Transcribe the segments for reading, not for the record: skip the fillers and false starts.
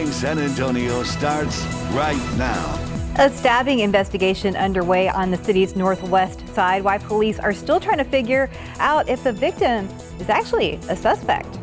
Morning San Antonio starts right now. A stabbing investigation underway on the city's northwest side, while police are still trying to figure out if the victim is actually a suspect.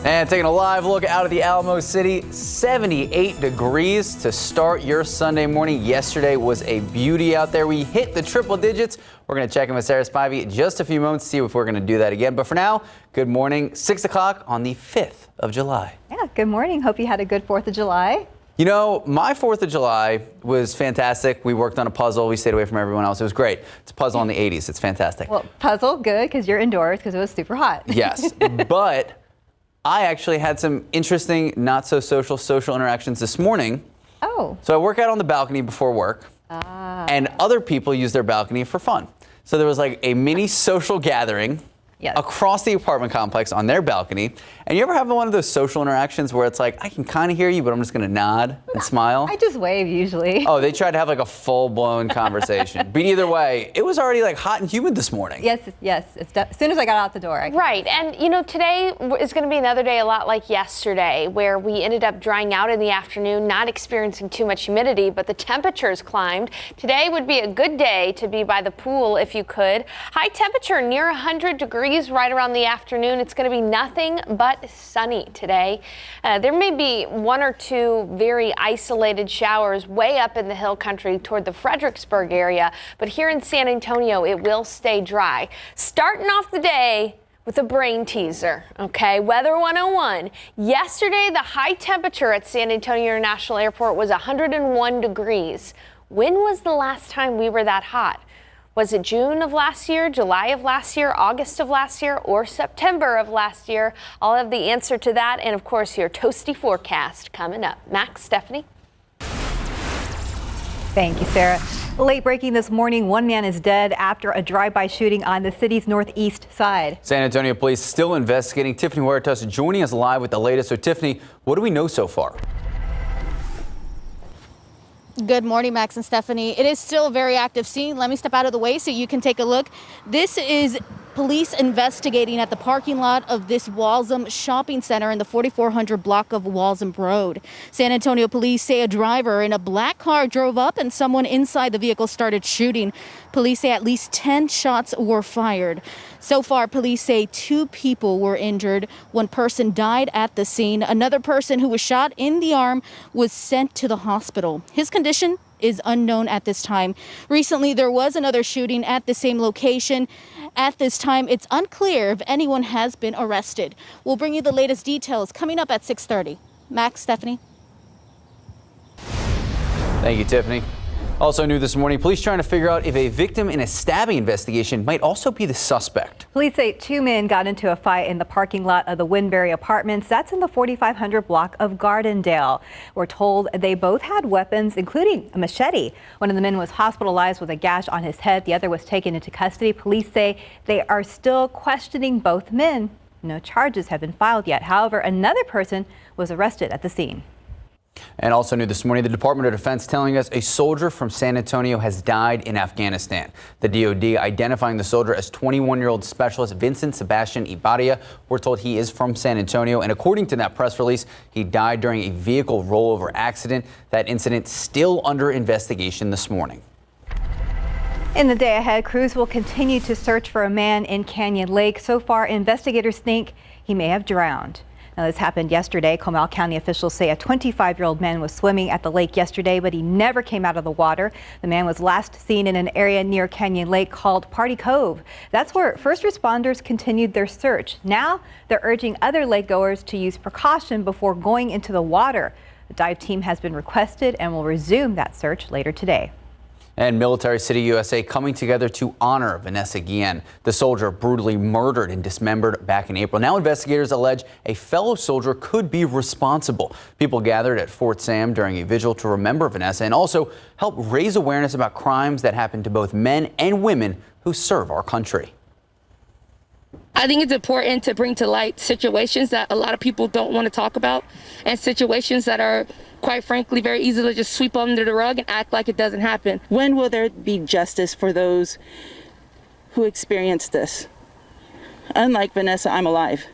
And taking a live look out of the Alamo City, 78 degrees to start your Sunday morning. Yesterday was a beauty out there. We hit the triple digits. We're going to check in with Sarah Spivey in just a few moments to see if we're going to do that again. But for now, good morning, 6 o'clock on the 5th of July. Yeah, good morning. Hope you had a good 4th of July. You know, my 4th of July was fantastic. We worked on a puzzle. We stayed away from everyone else. It was great. It's a puzzle in the 80s. It's fantastic. Well, puzzle, good, because you're indoors because it was super hot. Yes, but I actually had some interesting, not so social interactions this morning. Oh. So I work out on the balcony before work, and other people use their balcony for fun. So there was like a mini social gathering across the apartment complex on their balcony. And you ever have one of those social interactions where it's like, I can kind of hear you, but I'm just going to nod and smile? I just wave usually. Oh, they tried to have like a full-blown conversation. But either way, it was already like hot and humid this morning. Yes. As soon as I got out the door. Right. And, you know, today is going to be another day a lot like yesterday, where we ended up drying out in the afternoon, not experiencing too much humidity, but the temperatures climbed. Today would be a good day to be by the pool if you could. High temperature near 100 degrees right around the afternoon. It's going to be nothing but sunny today. There may be one or two very isolated showers way up in the hill country toward the Fredericksburg area, but here in San Antonio, it will stay dry. Starting off the day with a brain teaser, okay? Weather 101. Yesterday, the high temperature at San Antonio International Airport was 101 degrees. When was the last time we were that hot? Was it June of last year, July of last year, August of last year, or September of last year? I'll have the answer to that, and of course, your toasty forecast coming up. Max, Stephanie? Thank you, Sarah. Late breaking this morning, one man is dead after a drive-by shooting on the city's northeast side. San Antonio police still investigating. Tiffany Huertas joining us live with the latest. So, Tiffany, what do we know so far? Good morning, Max and Stephanie. It is still a very active scene. Let me step out of the way so you can take a look. This is police investigating at the parking lot of this Walsham shopping center in the 4400 block of Walsham Road. San Antonio police say a driver in a black car drove up and someone inside the vehicle started shooting. Police say at least 10 shots were fired. So far, police say 2 people were injured. 1 person died at the scene. Another person who was shot in the arm was sent to the hospital. His condition is unknown at this time. Recently, there was another shooting at the same location. At this time, it's unclear if anyone has been arrested. We'll bring you the latest details coming up at 6:30. Max, Stephanie. Thank you, Tiffany. Also new this morning, police trying to figure out if a victim in a stabbing investigation might also be the suspect. Police say 2 men got into a fight in the parking lot of the Winbury Apartments. That's in the 4500 block of Gardendale. We're told they both had weapons, including a machete. One of the men was hospitalized with a gash on his head. The other was taken into custody. Police say they are still questioning both men. No charges have been filed yet. However, another person was arrested at the scene. And also new this morning, the Department of Defense telling us a soldier from San Antonio has died in Afghanistan. The DOD identifying the soldier as 21-year-old Specialist Vincent Sebastian Ibadia. We're told he is from San Antonio, and according to that press release, he died during a vehicle rollover accident. That incident still under investigation this morning. In the day ahead, crews will continue to search for a man in Canyon Lake. So far, investigators think he may have drowned. Now, this happened yesterday. Comal County officials say a 25-year-old man was swimming at the lake yesterday, but he never came out of the water. The man was last seen in an area near Canyon Lake called Party Cove. That's where first responders continued their search. Now they're urging other lakegoers to use precaution before going into the water. A dive team has been requested and will resume that search later today. And Military City, USA coming together to honor Vanessa Guillen, the soldier brutally murdered and dismembered back in April. Now investigators allege a fellow soldier could be responsible. People gathered at Fort Sam during a vigil to remember Vanessa and also help raise awareness about crimes that happen to both men and women who serve our country. I think it's important to bring to light situations that a lot of people don't want to talk about, and situations that are, quite frankly, very easy to just sweep under the rug and act like it doesn't happen. When will there be justice for those who experienced this? Unlike Vanessa, I'm alive,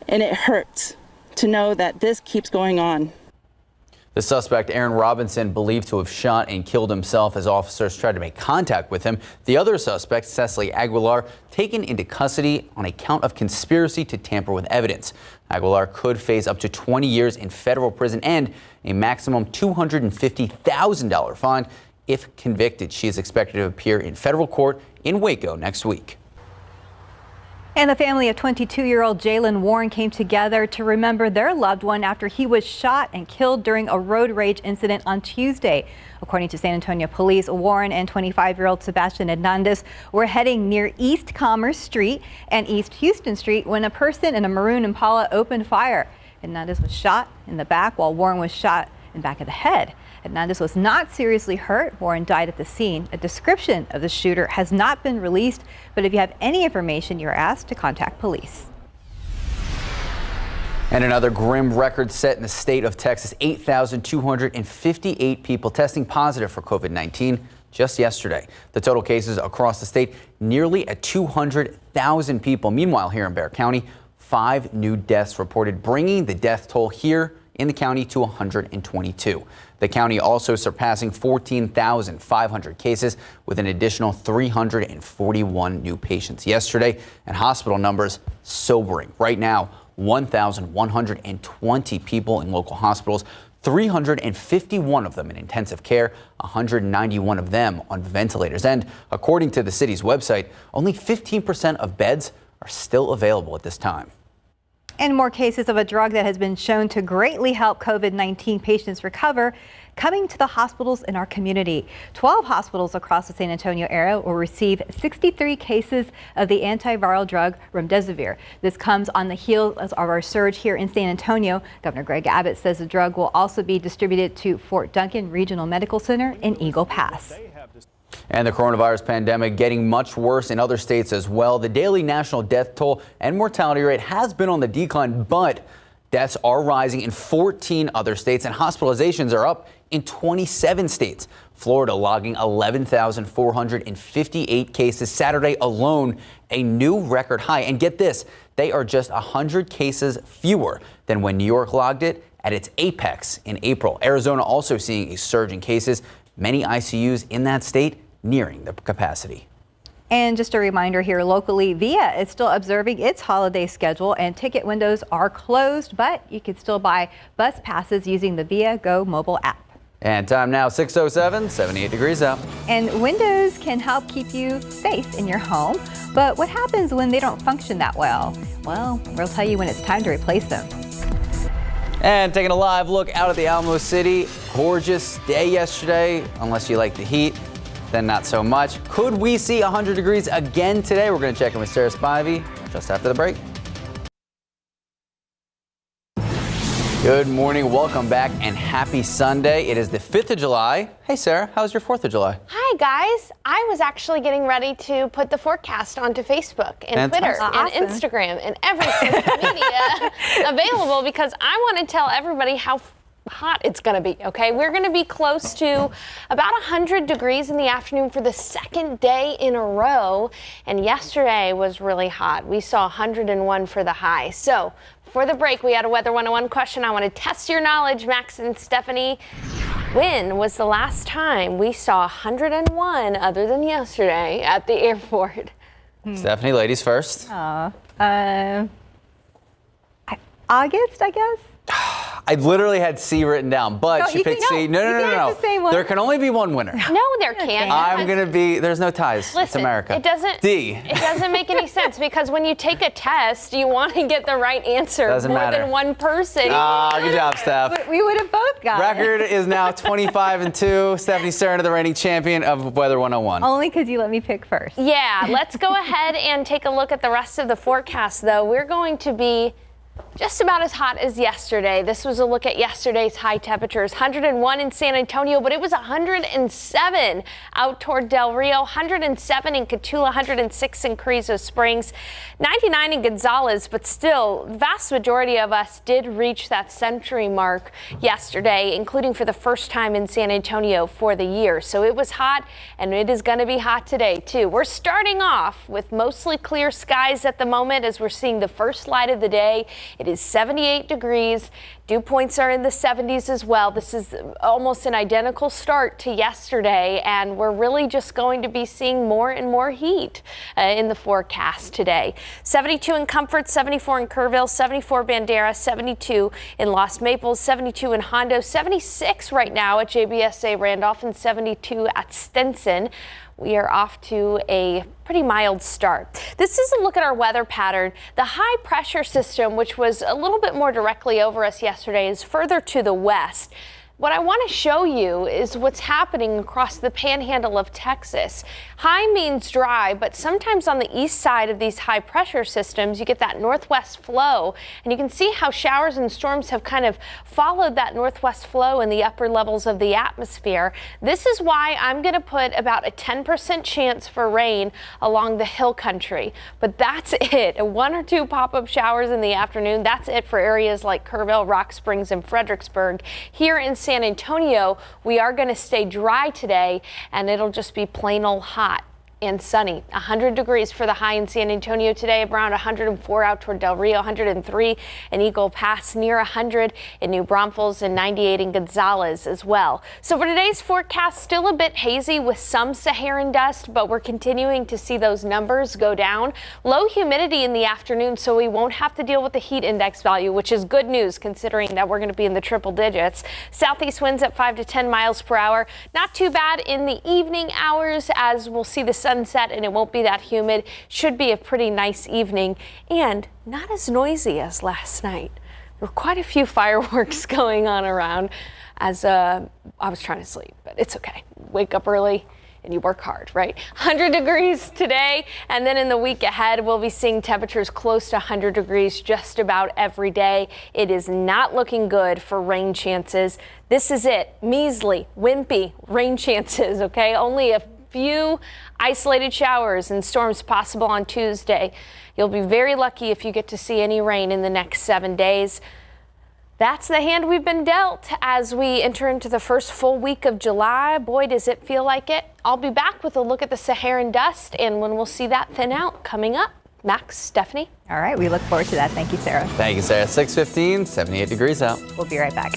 and it hurts to know that this keeps going on. The suspect, Aaron Robinson, believed to have shot and killed himself as officers tried to make contact with him. The other suspect, Cecily Aguilar, taken into custody on a count of conspiracy to tamper with evidence. Aguilar could face up to 20 years in federal prison and a maximum $250,000 fine if convicted. She is expected to appear in federal court in Waco next week. And the family of 22-year-old Jalen Warren came together to remember their loved one after he was shot and killed during a road rage incident on Tuesday. According to San Antonio police, Warren and 25-year-old Sebastian Hernandez were heading near East Commerce Street and East Houston Street when a person in a maroon Impala opened fire. Hernandez was shot in the back while Warren was shot in the back of the head. Hernandez was not seriously hurt. Warren died at the scene. A description of the shooter has not been released, but if you have any information, you're asked to contact police. And another grim record set in the state of Texas. 8,258 people testing positive for COVID-19 just yesterday. The total cases across the state nearly at 200,000 people. Meanwhile, here in Bexar County, 5 new deaths reported, bringing the death toll here in the county to 122. The county also surpassing 14,500 cases with an additional 341 new patients yesterday, and hospital numbers sobering. Right now, 1,120 people in local hospitals, 351 of them in intensive care, 191 of them on ventilators. And according to the city's website, only 15% of beds are still available at this time. And more cases of a drug that has been shown to greatly help COVID-19 patients recover coming to the hospitals in our community. 12 hospitals across the San Antonio area will receive 63 cases of the antiviral drug remdesivir. This comes on the heels of our surge here in San Antonio. Governor Greg Abbott says the drug will also be distributed to Fort Duncan Regional Medical Center in Eagle Pass. And the coronavirus pandemic getting much worse in other states as well. The daily national death toll and mortality rate has been on the decline, but deaths are rising in 14 other states and hospitalizations are up in 27 states. Florida logging 11,458 cases Saturday alone, a new record high. And get this, they are just 100 cases fewer than when New York logged it at its apex in April. Arizona also seeing a surge in cases. Many ICUs in that state nearing the capacity. And just a reminder here locally, VIA is still observing its holiday schedule and ticket windows are closed, but you can still buy bus passes using the VIA Go mobile app. And time now 6:07, 78 degrees out. And windows can help keep you safe in your home, but what happens when they don't function that well? Well, we'll tell you when it's time to replace them. And taking a live look out at the Alamo City. Gorgeous day yesterday, unless you like the heat. Then not so much. Could we see 100 degrees again today? We're going to check in with Sarah Spivey just after the break. Good morning, welcome back, and happy Sunday. It is the 5th of July. Hey Sarah, how's your 4th of July? Hi guys, I was actually getting ready to put the forecast onto Facebook and Twitter and Instagram and every social media available because I want to tell everybody how hot it's going to be, okay? We're going to be close to about 100 degrees in the afternoon for the second day in a row, and yesterday was really hot. We saw 101 for the high. So for the break, we had a Weather 101 question. I want to test your knowledge, Max and Stephanie. When was the last time we saw 101 other than yesterday at the airport? Stephanie, ladies first. August, I guess. I literally had C written down, but she picked C. No. There can only be one winner. No, there can't. I'm going to be, there's no ties. Listen, it's America. It doesn't, D. It doesn't make any sense because when you take a test, you want to get the right answer more than one person. Good job, Steph. But we would have both got Record is now 25-2. Stephanie Stern, the reigning champion of Weather 101. Only because you let me pick first. Yeah, let's go ahead and take a look at the rest of the forecast, though. We're going to be just about as hot as yesterday. This was a look at yesterday's high temperatures. 101 in San Antonio, but it was 107 out toward Del Rio, 107 in Cotulla, 106 in Carrizo Springs, 99 in Gonzales, but still, vast majority of us did reach that century mark yesterday, including for the first time in San Antonio for the year. So it was hot, and it is going to be hot today, too. We're starting off with mostly clear skies at the moment as we're seeing the first light of the day It is 78 degrees. Dew points are in the 70s as well. This is almost an identical start to yesterday, and we're really just going to be seeing more and more heat in the forecast today. 72 in Comfort, 74 in Kerrville, 74 Bandera, 72 in Los Maples, 72 in Hondo, 76 right now at GMSA Randolph, and 72 at Stinson. We are off to a pretty mild start. This is a look at our weather pattern. The high pressure system, which was a little bit more directly over us yesterday, is further to the west. What I want to show you is what's happening across the Panhandle of Texas. High means dry, but sometimes on the east side of these high pressure systems, you get that northwest flow, and you can see how showers and storms have kind of followed that northwest flow in the upper levels of the atmosphere. This is why I'm going to put about a 10% chance for rain along the hill country. But that's it. 1 or 2 pop-up showers in the afternoon. That's it for areas like Kerrville, Rock Springs, and Fredericksburg. Here in San Antonio, we are going to stay dry today, and it'll just be plain old hot and sunny. 100 degrees for the high in San Antonio today, around 104 out toward Del Rio, 103 in Eagle Pass, near 100 in New Braunfels, and 98 in Gonzales as well. So for today's forecast, still a bit hazy with some Saharan dust, but we're continuing to see those numbers go down. Low humidity in the afternoon, so we won't have to deal with the heat index value, which is good news considering that we're going to be in the triple digits. Southeast winds at 5 to 10 miles per hour. Not too bad in the evening hours, as we'll see the sunset and it won't be that humid. Should be a pretty nice evening and not as noisy as last night. There were quite a few fireworks going on around as I was trying to sleep, but it's okay. Wake up early and you work hard, right? 100 degrees today, and then in the week ahead, we'll be seeing temperatures close to 100 degrees just about every day. It is not looking good for rain chances. This is it, measly, wimpy rain chances, okay? Only a few isolated showers and storms possible on Tuesday. You'll be very lucky if you get to see any rain in the next 7 days. That's the hand we've been dealt as we enter into the first full week of July. Boy, does it feel like it. I'll be back with a look at the Saharan dust and when we'll see that thin out coming up. Max, Stephanie. All right, we look forward to that. Thank you, Sarah. Thank you, Sarah. 6:15, 78 degrees out. We'll be right back.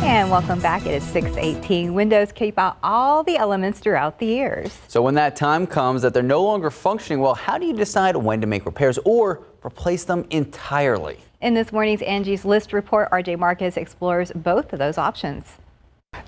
And welcome back. It is 6:18. Windows keep out all the elements throughout the years. So when that time comes that they're no longer functioning well, how do you decide when to make repairs or replace them entirely? In this morning's Angie's List report, RJ Marcus explores both of those options.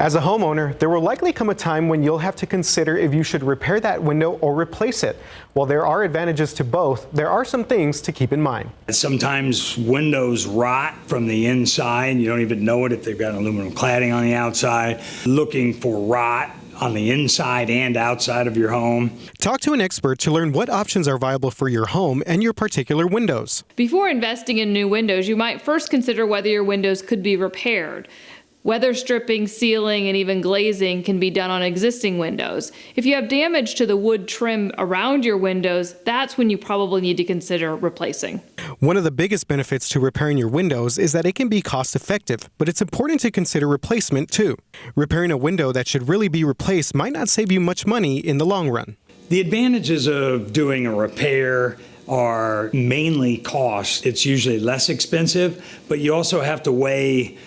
As a homeowner, there will likely come a time when you'll have to consider if you should repair that window or replace it. While there are advantages to both, there are some things to keep in mind. Sometimes windows rot from the inside. You don't even know it if they've got aluminum cladding on the outside. Looking for rot on the inside and outside of your home. Talk to an expert to learn what options are viable for your home and your particular windows. Before investing in new windows, you might first consider whether your windows could be repaired. Weather stripping, sealing, and even glazing can be done on existing windows. If you have damage to the wood trim around your windows, that's when you probably need to consider replacing. One of the biggest benefits to repairing your windows is that it can be cost effective, but it's important to consider replacement too. Repairing a window that should really be replaced might not save you much money in the long run. The advantages of doing a repair are mainly cost. It's usually less expensive, but you also have to weigh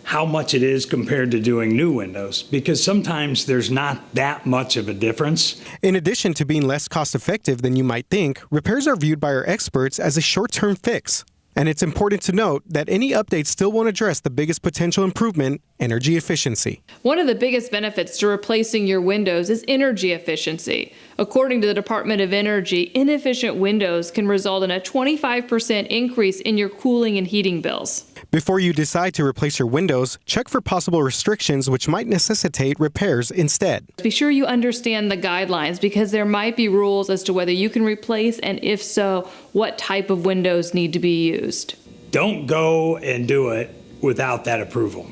how much it is compared to doing new windows, because sometimes there's not that much of a difference. In addition to being less cost effective than you might think, repairs are viewed by our experts as a short-term fix. And it's important to note that any updates still won't address the biggest potential improvement, energy efficiency. One of the biggest benefits to replacing your windows is energy efficiency. According to the Department of Energy, inefficient windows can result in a 25% increase in your cooling and heating bills. Before you decide to replace your windows, check for possible restrictions which might necessitate repairs instead. Be sure you understand the guidelines because there might be rules as to whether you can replace, and if so, what type of windows need to be used. Don't go and do it without that approval,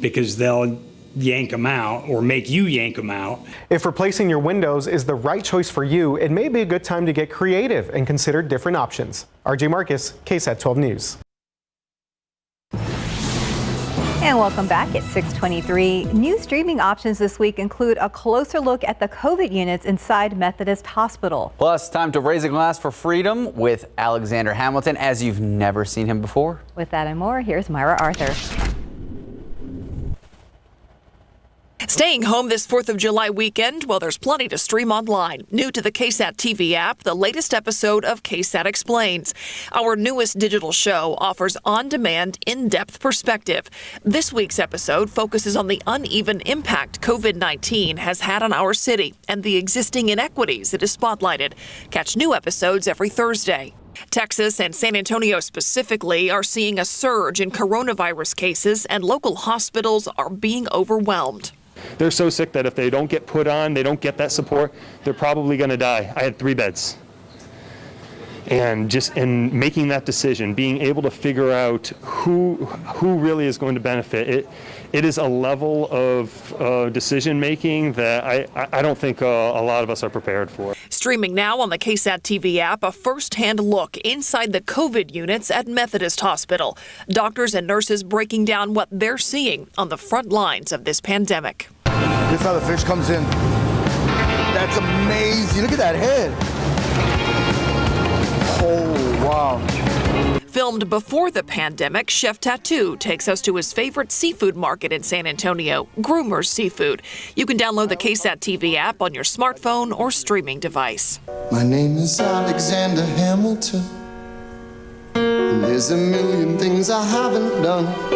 because they'll yank them out or make you yank them out. If replacing your windows is the right choice for you, it may be a good time to get creative and consider different options. RJ Marcus, KSAT 12 News. And welcome back at 6:23. New streaming options this week include a closer look at the COVID units inside Methodist Hospital. Plus, time to raise a glass for freedom with Alexander Hamilton as you've never seen him before. With that and more, here's Myra Arthur. Staying home this 4th of July weekend? Well, there's plenty to stream online. New to the KSAT TV app, the latest episode of KSAT Explains. Our newest digital show offers on-demand, in-depth perspective. This week's episode focuses on the uneven impact COVID-19 has had on our city and the existing inequities it is spotlighted. Catch new episodes every Thursday. Texas and San Antonio specifically are seeing a surge in coronavirus cases, and local hospitals are being overwhelmed. They're so sick that if they don't get put on, they don't get that support, they're probably going to die. I had 3 beds. And just in making that decision, being able to figure out who really is going to benefit, it is a level of decision making that I don't think a lot of us are prepared for. Streaming now on the KSAT TV app, a first-hand look inside the COVID units at Methodist Hospital. Doctors and nurses breaking down what they're seeing on the front lines of this pandemic. This is how the fish comes in. That's amazing. Look at that head. Oh, wow. Filmed before the pandemic, Chef Tattoo takes us to his favorite seafood market in San Antonio, Groomer's Seafood. You can download the KSAT TV app on your smartphone or streaming device. My name is Alexander Hamilton. And there's a million things I haven't done.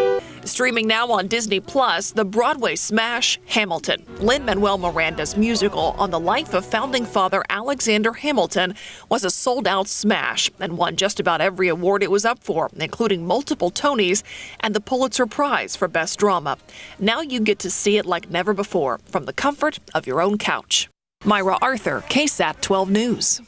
Streaming now on Disney Plus, the Broadway smash Hamilton. Lin-Manuel Miranda's musical on the life of founding father Alexander Hamilton was a sold-out smash and won just about every award it was up for, including multiple Tonys and the Pulitzer Prize for Best Drama. Now you get to see it like never before from the comfort of your own couch. Myra Arthur, KSAT 12 News.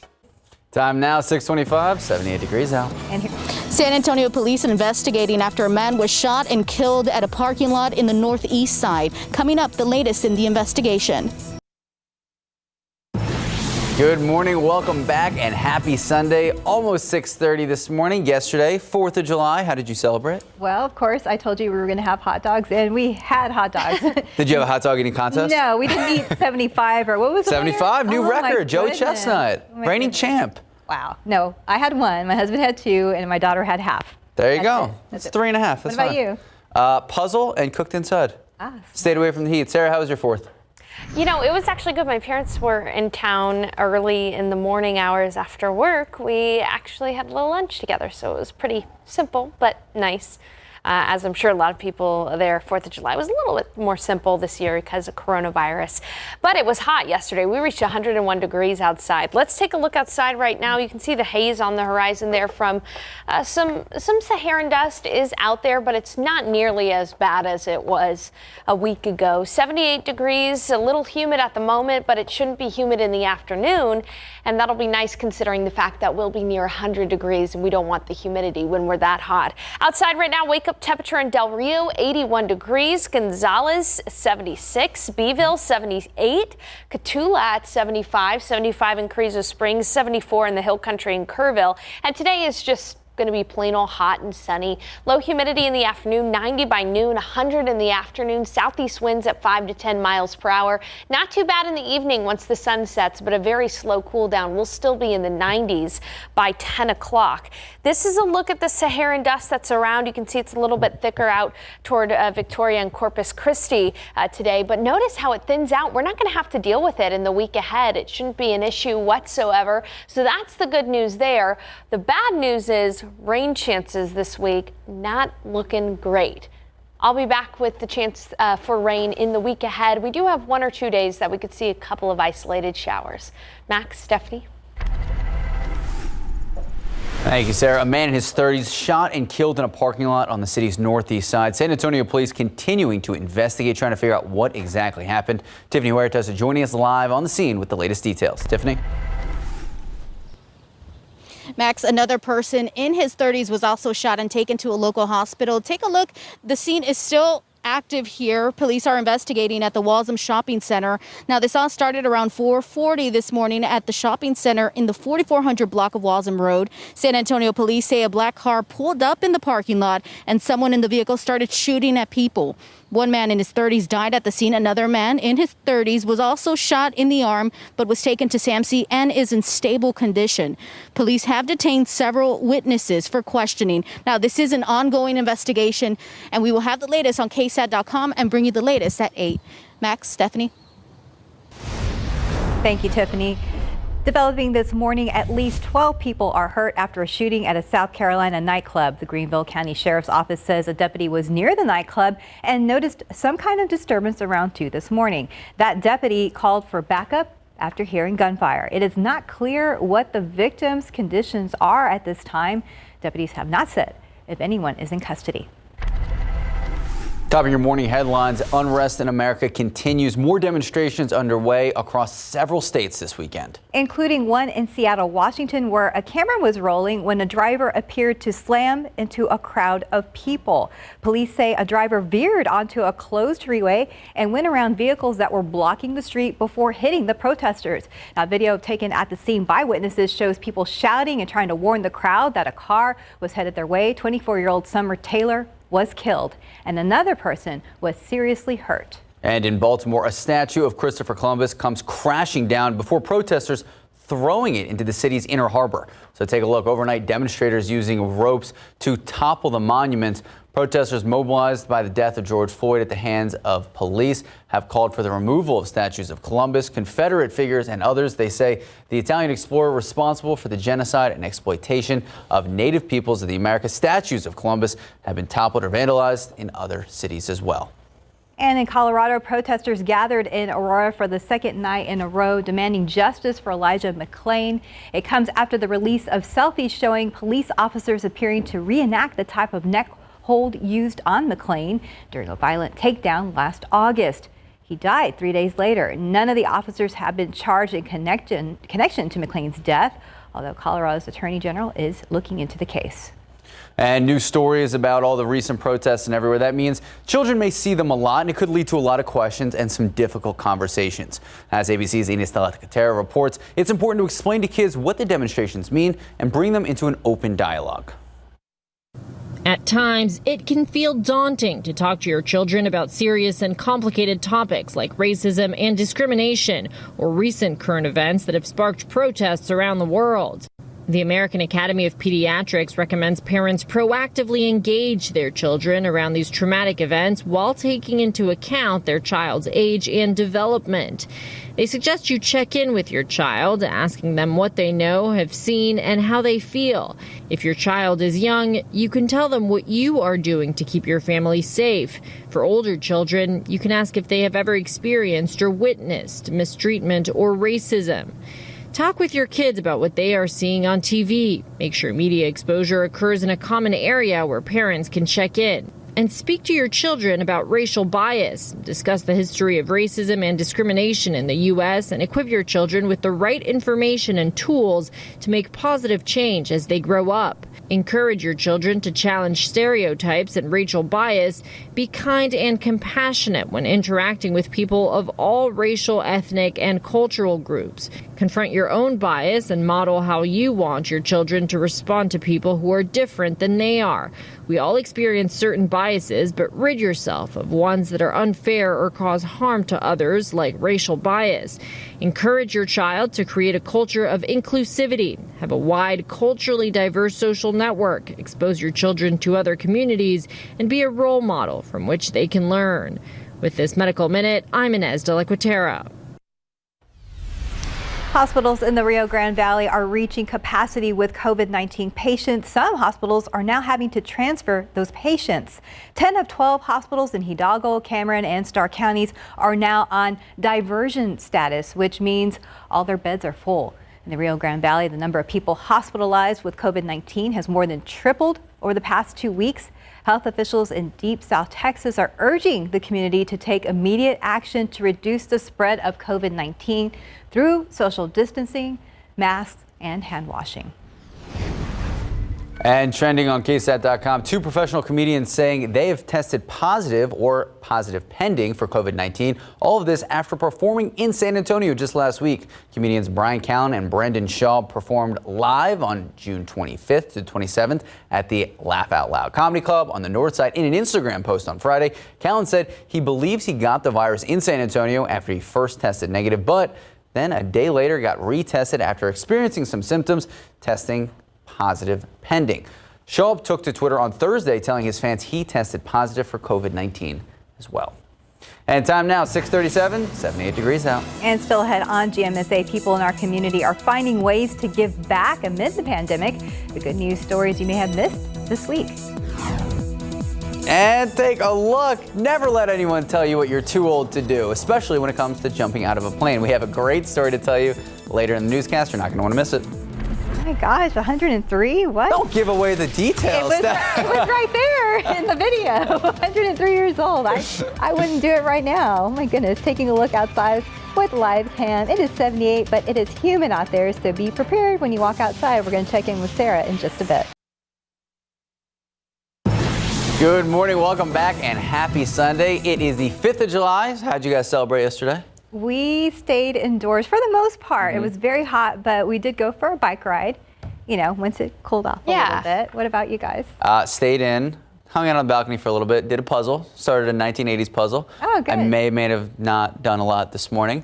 Time now, 6:25, 78 degrees out. And here. San Antonio police investigating after a man was shot and killed at a parking lot in the northeast side. Coming up, the latest in the investigation. Good morning, welcome back, and happy Sunday. Almost 6:30 this morning. Yesterday, 4th of July. How did you celebrate? Well, of course, I told you we were going to have hot dogs, and we had hot dogs. Did you have a hot dog eating contest? No, we didn't eat 75 or what was it? 75, new Oh, my record. Joey goodness. Chestnut, Oh, my reigning goodness. champ. Wow. No, I had 1. My husband had 2, and my daughter had half. There you go. That's It's it. 3.5. That's What about fine. you? Puzzle and cooked inside. Ah, Stayed away from the heat. Sarah, how was your 4th? You know, it was actually good. My parents were in town early in the morning hours after work. We actually had a little lunch together, so it was pretty simple but nice. As I'm sure a lot of people there, 4th of July was a little bit more simple this year because of coronavirus. But it was hot yesterday. We reached 101 degrees outside. Let's take a look outside right now. You can see the haze on the horizon there from some Saharan dust is out there, but it's not nearly as bad as it was a week ago. 78 degrees, a little humid at the moment, but it shouldn't be humid in the afternoon. And that'll be nice considering the fact that we'll be near 100 degrees and we don't want the humidity when we're that hot. Outside right now, wake up temperature in Del Rio, 81 degrees. Gonzales, 76. Beeville, 78. Cotulla at 75. 75 in Carrizo Springs, 74 in the Hill Country in Kerrville. And today is just going to be plain old hot and sunny. Low humidity in the afternoon, 90 by noon, 100 in the afternoon. Southeast winds at 5 to 10 miles per hour. Not too bad in the evening once the sun sets, but a very slow cool down. We'll still be in the 90s by 10 o'clock. This is a look at the Saharan dust that's around. You can see it's a little bit thicker out toward Victoria and Corpus Christi today, but notice how it thins out. We're not going to have to deal with it in the week ahead. It shouldn't be an issue whatsoever. So that's the good news there. The bad news is rain chances this week not looking great. I'll be back with the chance for rain in the week ahead. We do have 1 or 2 days that we could see a couple of isolated showers. Max, Stephanie. Thank you, Sarah. A man in his 30s shot and killed in a parking lot on the city's northeast side. San Antonio police continuing to investigate, trying to figure out what exactly happened. Tiffany Huertas joining us live on the scene with the latest details. Tiffany? Max, another person in his 30s was also shot and taken to a local hospital. Take a look. The scene is still active here. Police are investigating at the Waltham Shopping Center. Now, this all started around 4:40 this morning at the shopping center in the 4400 block of Waltham Road. San Antonio police say a black car pulled up in the parking lot and someone in the vehicle started shooting at people. One man in his 30s died at the scene. Another man in his 30s was also shot in the arm, but was taken to SAMC and is in stable condition. Police have detained several witnesses for questioning. Now, this is an ongoing investigation, and we will have the latest on KSAT.com and bring you the latest at 8. Max, Stephanie. Thank you, Tiffany. Developing this morning, at least 12 people are hurt after a shooting at a South Carolina nightclub. The Greenville County Sheriff's Office says a deputy was near the nightclub and noticed some kind of disturbance around 2 this morning. That deputy called for backup after hearing gunfire. It is not clear what the victim's conditions are at this time. Deputies have not said if anyone is in custody. Topping your morning headlines, unrest in America continues. More demonstrations underway across several states this weekend, including one in Seattle, Washington, where a camera was rolling when a driver appeared to slam into a crowd of people. Police say a driver veered onto a closed freeway and went around vehicles that were blocking the street before hitting the protesters. Now, video taken at the scene by witnesses shows people shouting and trying to warn the crowd that a car was headed their way. 24-year-old Summer Taylor was killed and another person was seriously hurt. And in Baltimore, a statue of Christopher Columbus comes crashing down before protesters throwing it into the city's inner harbor. So take a look. Overnight, demonstrators using ropes to topple the monument. Protesters mobilized by the death of George Floyd at the hands of police have called for the removal of statues of Columbus, Confederate figures, and others. They say the Italian explorer responsible for the genocide and exploitation of native peoples of the Americas. Statues of Columbus have been toppled or vandalized in other cities as well. And in Colorado, protesters gathered in Aurora for the second night in a row, demanding justice for Elijah McClain. It comes after the release of selfies showing police officers appearing to reenact the type of neck hold used on McClain during a violent takedown last August. He died 3 days later. None of the officers have been charged in connection to McClain's death, although Colorado's Attorney General is looking into the case. And new stories about all the recent protests and everywhere. That means children may see them a lot, and it could lead to a lot of questions and some difficult conversations. As ABC's Ines de la Catera reports, it's important to explain to kids what the demonstrations mean and bring them into an open dialogue. At times, it can feel daunting to talk to your children about serious and complicated topics like racism and discrimination, or recent current events that have sparked protests around the world. The American Academy of Pediatrics recommends parents proactively engage their children around these traumatic events while taking into account their child's age and development. They suggest you check in with your child, asking them what they know, have seen, and how they feel. If your child is young, you can tell them what you are doing to keep your family safe. For older children, you can ask if they have ever experienced or witnessed mistreatment or racism. Talk with your kids about what they are seeing on TV. Make sure media exposure occurs in a common area where parents can check in. And speak to your children about racial bias. Discuss the history of racism and discrimination in the U.S. and equip your children with the right information and tools to make positive change as they grow up. Encourage your children to challenge stereotypes and racial bias. Be kind and compassionate when interacting with people of all racial, ethnic, and cultural groups. Confront your own bias and model how you want your children to respond to people who are different than they are. We all experience certain biases, but rid yourself of ones that are unfair or cause harm to others, like racial bias. Encourage your child to create a culture of inclusivity. Have a wide, culturally diverse social network. Expose your children to other communities and be a role model from which they can learn. With this Medical Minute, I'm Ines de la Catera. Hospitals in the Rio Grande Valley are reaching capacity with COVID-19 patients. Some hospitals are now having to transfer those patients. 10 of 12 hospitals in Hidalgo, Cameron, and Starr counties are now on diversion status, which means all their beds are full. In the Rio Grande Valley, the number of people hospitalized with COVID-19 has more than tripled over the past 2 weeks. Health officials in deep South Texas are urging the community to take immediate action to reduce the spread of COVID-19 through social distancing, masks, and hand washing. And trending on KSAT.com, 2 professional comedians saying they have tested positive or positive pending for COVID-19. All of this after performing in San Antonio just last week. Comedians Brian Callen and Brendan Shaw performed live on June 25th to 27th at the Laugh Out Loud Comedy Club on the North Side. In an Instagram post on Friday, Callen said he believes he got the virus in San Antonio after he first tested negative, but then a day later got retested after experiencing some symptoms, testing positive pending. Shaw took to Twitter on Thursday telling his fans he tested positive for COVID-19 as well. And time now, 6:37, 78 degrees out. And still ahead on GMSA, people in our community are finding ways to give back amid the pandemic. The good news stories you may have missed this week. And take a look. Never let anyone tell you what you're too old to do, especially when it comes to jumping out of a plane. We have a great story to tell you later in the newscast. You're not going to want to miss it. Oh my gosh, 103? What? Don't give away the details. It was right there in the video. 103 years old. I wouldn't do it right now. Oh my goodness. Taking a look outside with live cam. It is 78, but it is humid out there, so be prepared when you walk outside. We're going to check in with Sarah in just a bit. Good morning, welcome back, and happy Sunday. It is the 5th of July. How'd you guys celebrate yesterday? We stayed indoors for the most part. It was very hot, but we did go for a bike ride, you know, once it cooled off a little bit. What about you guys? Stayed in, hung out on the balcony for a little bit, did a puzzle, started a 1980s puzzle. Oh, good. I may have not done a lot this morning.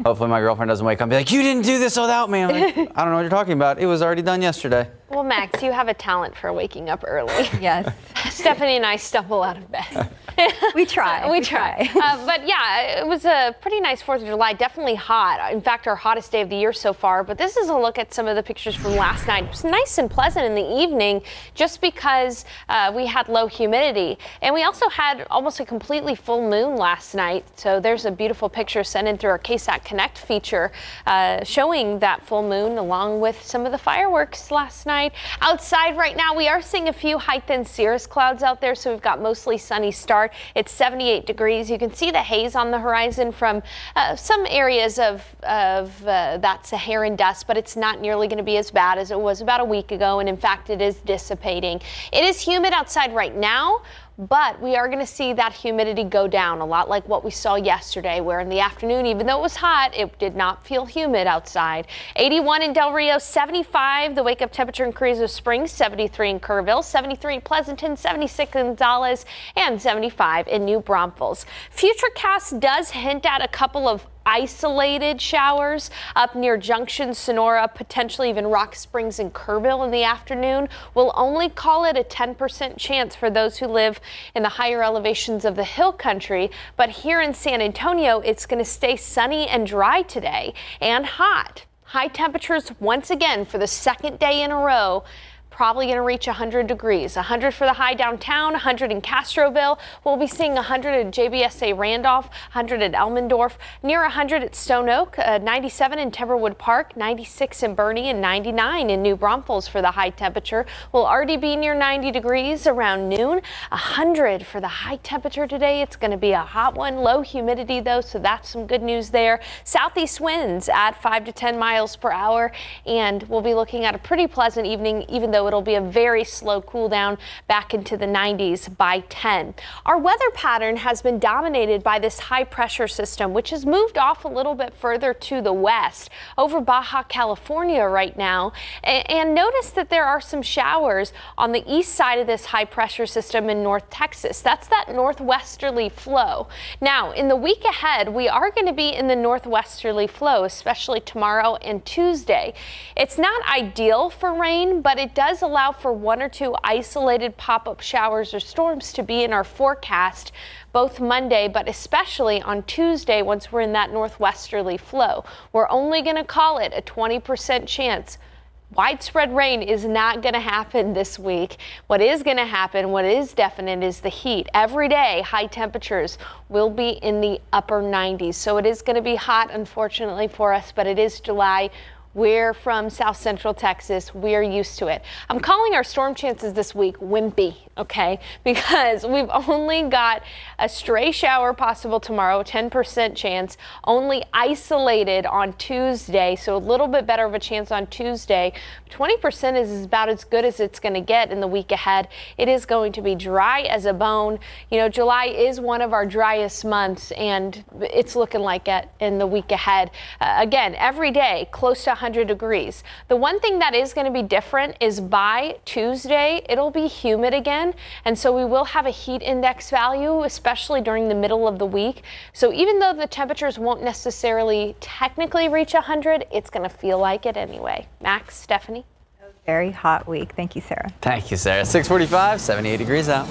Hopefully my girlfriend doesn't wake up and be like, you didn't do this without me. I'm like, I don't know what you're talking about. It was already done yesterday. Well, Max, you have a talent for waking up early. Yes. Stephanie and I stumble out of bed. We try. We try. But yeah, it was a pretty nice 4th of July, definitely hot. In fact, our hottest day of the year so far. But this is a look at some of the pictures from last night. It was nice and pleasant in the evening just because we had low humidity. And we also had almost a completely full moon last night. So there's a beautiful picture sent in through our KSAT Connect feature showing that full moon along with some of the fireworks last night. Outside right now, we are seeing a few high-thin cirrus clouds out there, so we've got mostly sunny start. It's 78 degrees. You can see the haze on the horizon from some areas of that Saharan dust, but it's not nearly going to be as bad as it was about a week ago, and in fact, it is dissipating. It is humid outside right now, but we are going to see that humidity go down a lot like what we saw yesterday, where in the afternoon, even though it was hot, it did not feel humid outside. 81 in Del Rio, 75 the wake-up temperature in Carrizo Springs, 73 in Kerrville, 73 in Pleasanton, 76 in Dallas, and 75 in New Braunfels. Futurecast does hint at a couple of isolated showers up near Junction, Sonora, potentially even Rock Springs and Kerrville in the afternoon. We'll only call it a 10% chance for those who live in the higher elevations of the hill country. But here in San Antonio, it's going to stay sunny and dry today and hot. High temperatures once again for the second day in a row. Probably going to reach 100 degrees. 100 for the high downtown, 100 in Castroville. We'll be seeing 100 at JBSA Randolph, 100 at Elmendorf, near 100 at Stone Oak, 97 in Timberwood Park, 96 in Bernie, and 99 in New Braunfels for the high temperature. We'll already be near 90 degrees around noon. 100 for the high temperature today. It's going to be a hot one. Low humidity though, so that's some good news there. Southeast winds at 5 to 10 miles per hour, and we'll be looking at a pretty pleasant evening, even though it'll be a very slow cool down back into the 90s by 10. Our weather pattern has been dominated by this high pressure system, which has moved off a little bit further to the west over Baja California right now. And notice that there are some showers on the east side of this high pressure system in North Texas. That's that northwesterly flow. Now, in the week ahead, we are going to be in the northwesterly flow, especially tomorrow and Tuesday. It's not ideal for rain, but it does allow for 1 or 2 isolated pop-up showers or storms to be in our forecast both Monday, but especially on Tuesday once we're in that northwesterly flow. We're only going to call it a 20% chance. Widespread rain is not going to happen this week. What is going to happen, what is definite, is the heat. Every day, high temperatures will be in the upper 90s. So it is going to be hot, unfortunately, for us, but it is July. We're from South Central Texas. We're used to it. I'm calling our storm chances this week wimpy, okay? Because we've only got a stray shower possible tomorrow, 10% chance, only isolated on Tuesday, so a little bit better of a chance on Tuesday. 20% is about as good as it's going to get in the week ahead. It is going to be dry as a bone. You know, July is one of our driest months, and it's looking like it in the week ahead. Again, every day close to 100 degrees. The one thing that is going to be different is by Tuesday, it'll be humid again. And so we will have a heat index value, especially during the middle of the week. So even though the temperatures won't necessarily technically reach 100, it's going to feel like it anyway. Max, Stephanie? Very hot week. Thank you, Sarah. Thank you, Sarah. 6:45, 78 degrees out.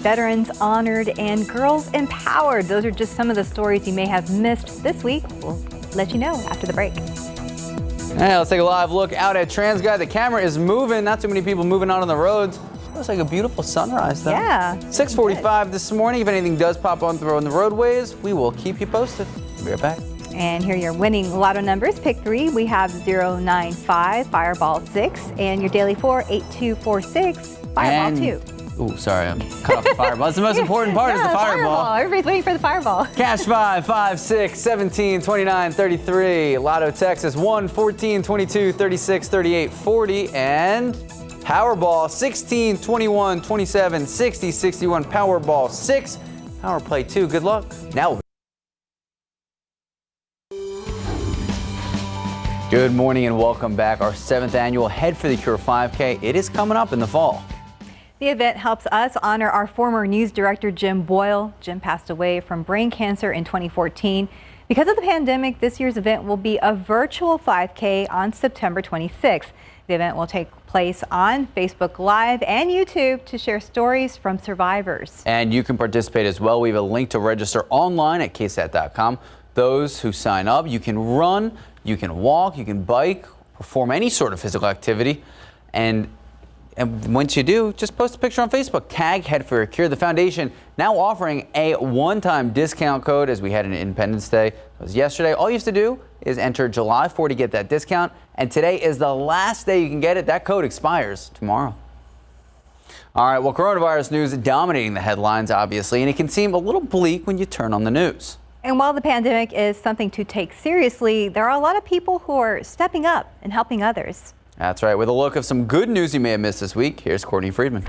Veterans honored and girls empowered. Those are just some of the stories you may have missed this week. We'll let you know after the break. Hey, let's take a live look out at TransGuide. The camera is moving. Not too many people moving out on the roads. Looks like a beautiful sunrise, though. Yeah. 6:45 this morning. If anything does pop on the roadways, we will keep you posted. We'll be right back. And here are your winning lotto numbers. Pick 3, we have 095, Fireball 6, and your daily 4, 8246, Fireball 2. Ooh, sorry, I'm cut off the fireball. That's the most important part is the fireball. Everybody's waiting for the fireball. Cash 5, 5, 6, 17, 29, 33. Lotto Texas 1, 14, 22, 36, 38, 40. And Powerball 16, 21, 27, 60, 61. Powerball 6. Power Play 2. Good luck. Now. Good morning and welcome back. Our 7th annual Head for the Cure 5K. It is coming up in the fall. The event helps us honor our former news director, Jim Boyle. Jim passed away from brain cancer in 2014. Because of the pandemic, this year's event will be a virtual 5K on September 26th. The event will take place on Facebook Live and YouTube to share stories from survivors. And you can participate as well. We have a link to register online at KSAT.com. Those who sign up, you can run, you can walk, you can bike, perform any sort of physical activity. And once you do, just post a picture on Facebook. Tag Head for a Cure. The foundation now offering a one-time discount code as we had an Independence Day. It was yesterday. All you have to do is enter July 4 to get that discount. And today is the last day you can get it. That code expires tomorrow. All right, well, coronavirus news dominating the headlines, obviously, and it can seem a little bleak when you turn on the news. And while the pandemic is something to take seriously, there are a lot of people who are stepping up and helping others. That's right. With a look of some good news you may have missed this week, here's Courtney Friedman.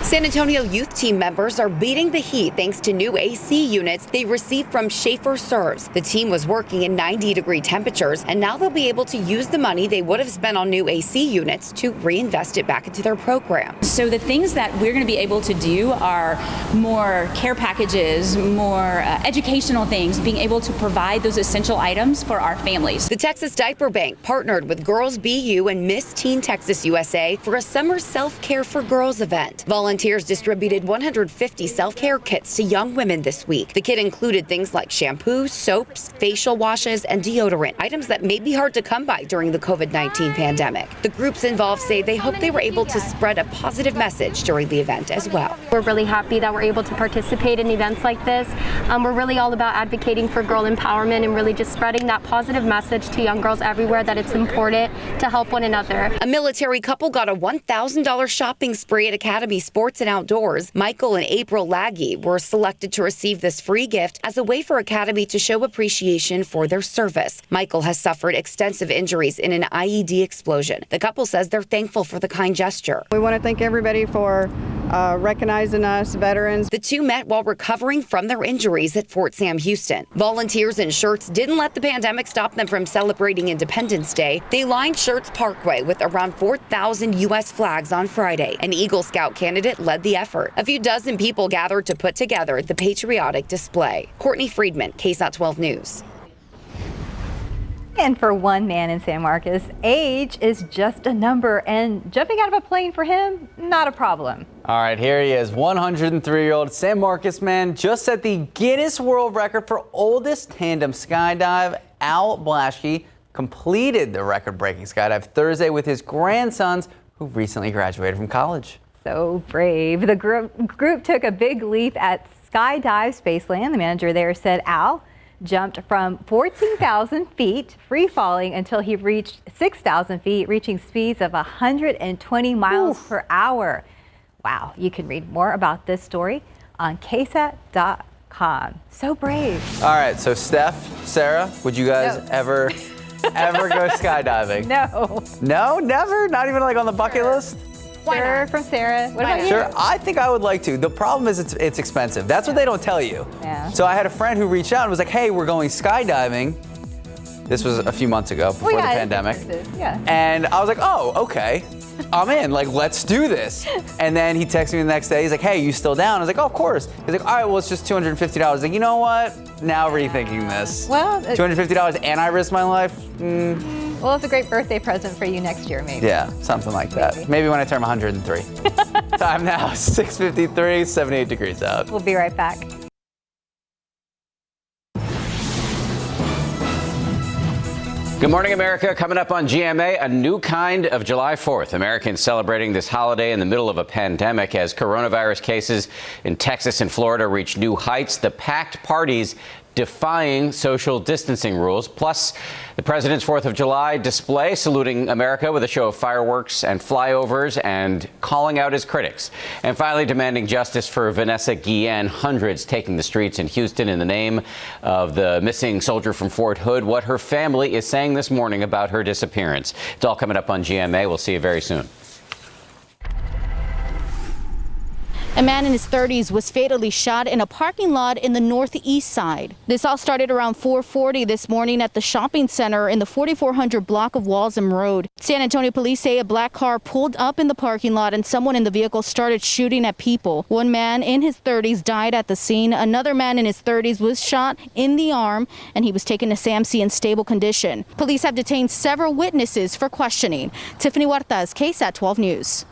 San Antonio youth team members are beating the heat thanks to new AC units they received from Schaefer Serves. The team was working in 90-degree temperatures, and now they'll be able to use the money they would have spent on new AC units to reinvest it back into their program. So the things that we're going to be able to do are more care packages, more educational things, being able to provide those essential items for our families. The Texas Diaper Bank partnered with Girls BU and Miss Teen Texas USA for a summer self-care for girls event. Volunteers distributed 150 self-care kits to young women this week. The kit included things like shampoo, soaps, facial washes, and deodorant, items that may be hard to come by during the COVID-19 pandemic. The groups involved say they hope they were able to spread a positive message during the event as well. We're really happy that we're able to participate in events like this. We're really all about advocating for girl empowerment and really just spreading that positive message to young girls everywhere that it's important to help one another. A military couple got a $1,000 shopping spree at Academy Sports and Outdoors. Michael and April Laggy were selected to receive this free gift as a way for Academy to show appreciation for their service. Michael has suffered extensive injuries in an IED explosion. The couple says they're thankful for the kind gesture. We want to thank everybody for recognizing us, veterans. The two met while recovering from their injuries at Fort Sam Houston. Volunteers in shirts didn't let the pandemic stop them from celebrating Independence Day. They lined Shirts Parkway with around 4,000 U.S. flags on Friday. An Eagle Scout candidate led the effort. A few dozen people gathered to put together the patriotic display. Courtney Friedman, KSAT 12 News. And for one man in San Marcos, age is just a number, and jumping out of a plane for him, not a problem. All right, here he is, 103-year-old San Marcos man just set the Guinness World Record for oldest tandem skydive. Al Blaschke completed the record-breaking skydive Thursday with his grandsons, who recently graduated from college. So brave. The group took a big leap at Skydive Spaceland. The manager there said Al jumped from 14,000 feet, free falling until he reached 6,000 feet, reaching speeds of 120 miles per hour. Wow, you can read more about this story on KSAT.com. So brave. All right, so Steph, Sarah, would you guys ever go skydiving? No. No, never? Not even like on the bucket list? Sure, from Sarah. What about you? Sure, I think I would like to. The problem is it's expensive. That's what they don't tell you. Yeah. So I had a friend who reached out and was like, hey, we're going skydiving. This was a few months ago, before the pandemic. Yeah. And I was like, oh, okay. I'm in, like, let's do this. And then he texted me the next day. He's like, hey, you still down? I was like, oh, of course. He's like, all right, well, it's just $250. I was like, you know what? Now rethinking this. Well, $250 and I risk my life? Well, it's a great birthday present for you next year, maybe. Yeah, something like that. Maybe when I turn 103. Time now, 6:53, 78 degrees out. We'll be right back. Good morning, America. Coming up on GMA, a new kind of July 4th. Americans celebrating this holiday in the middle of a pandemic as coronavirus cases in Texas and Florida reach new heights. The packed parties defying social distancing rules. Plus, the president's 4th of July display saluting America with a show of fireworks and flyovers and calling out his critics. And finally, demanding justice for Vanessa Guillen. Hundreds taking the streets in Houston in the name of the missing soldier from Fort Hood. What her family is saying this morning about her disappearance. It's all coming up on GMA. We'll see you very soon. A man in his 30s was fatally shot in a parking lot in the northeast side. This all started around 4:40 this morning at the shopping center in the 4400 block of Walsham Road. San Antonio police say a black car pulled up in the parking lot and someone in the vehicle started shooting at people. One man in his 30s died at the scene. Another man in his 30s was shot in the arm and he was taken to SAMC in stable condition. Police have detained several witnesses for questioning. Tiffany Huertas, KSAT 12 News.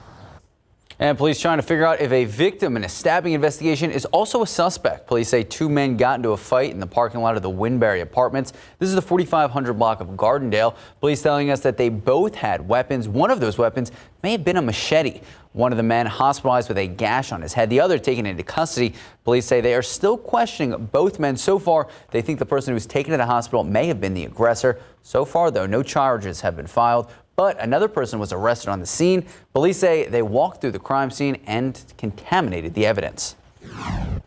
And police trying to figure out if a victim in a stabbing investigation is also a suspect. Police say two men got into a fight in the parking lot of the Winbury Apartments. This is the 4500 block of Gardendale. Police telling us that they both had weapons. One of those weapons may have been a machete. One of the men hospitalized with a gash on his head, the other taken into custody. Police say they are still questioning both men. So far, they think the person who was taken to the hospital may have been the aggressor. So far, though, no charges have been filed. But another person was arrested on the scene. Police say they walked through the crime scene and contaminated the evidence.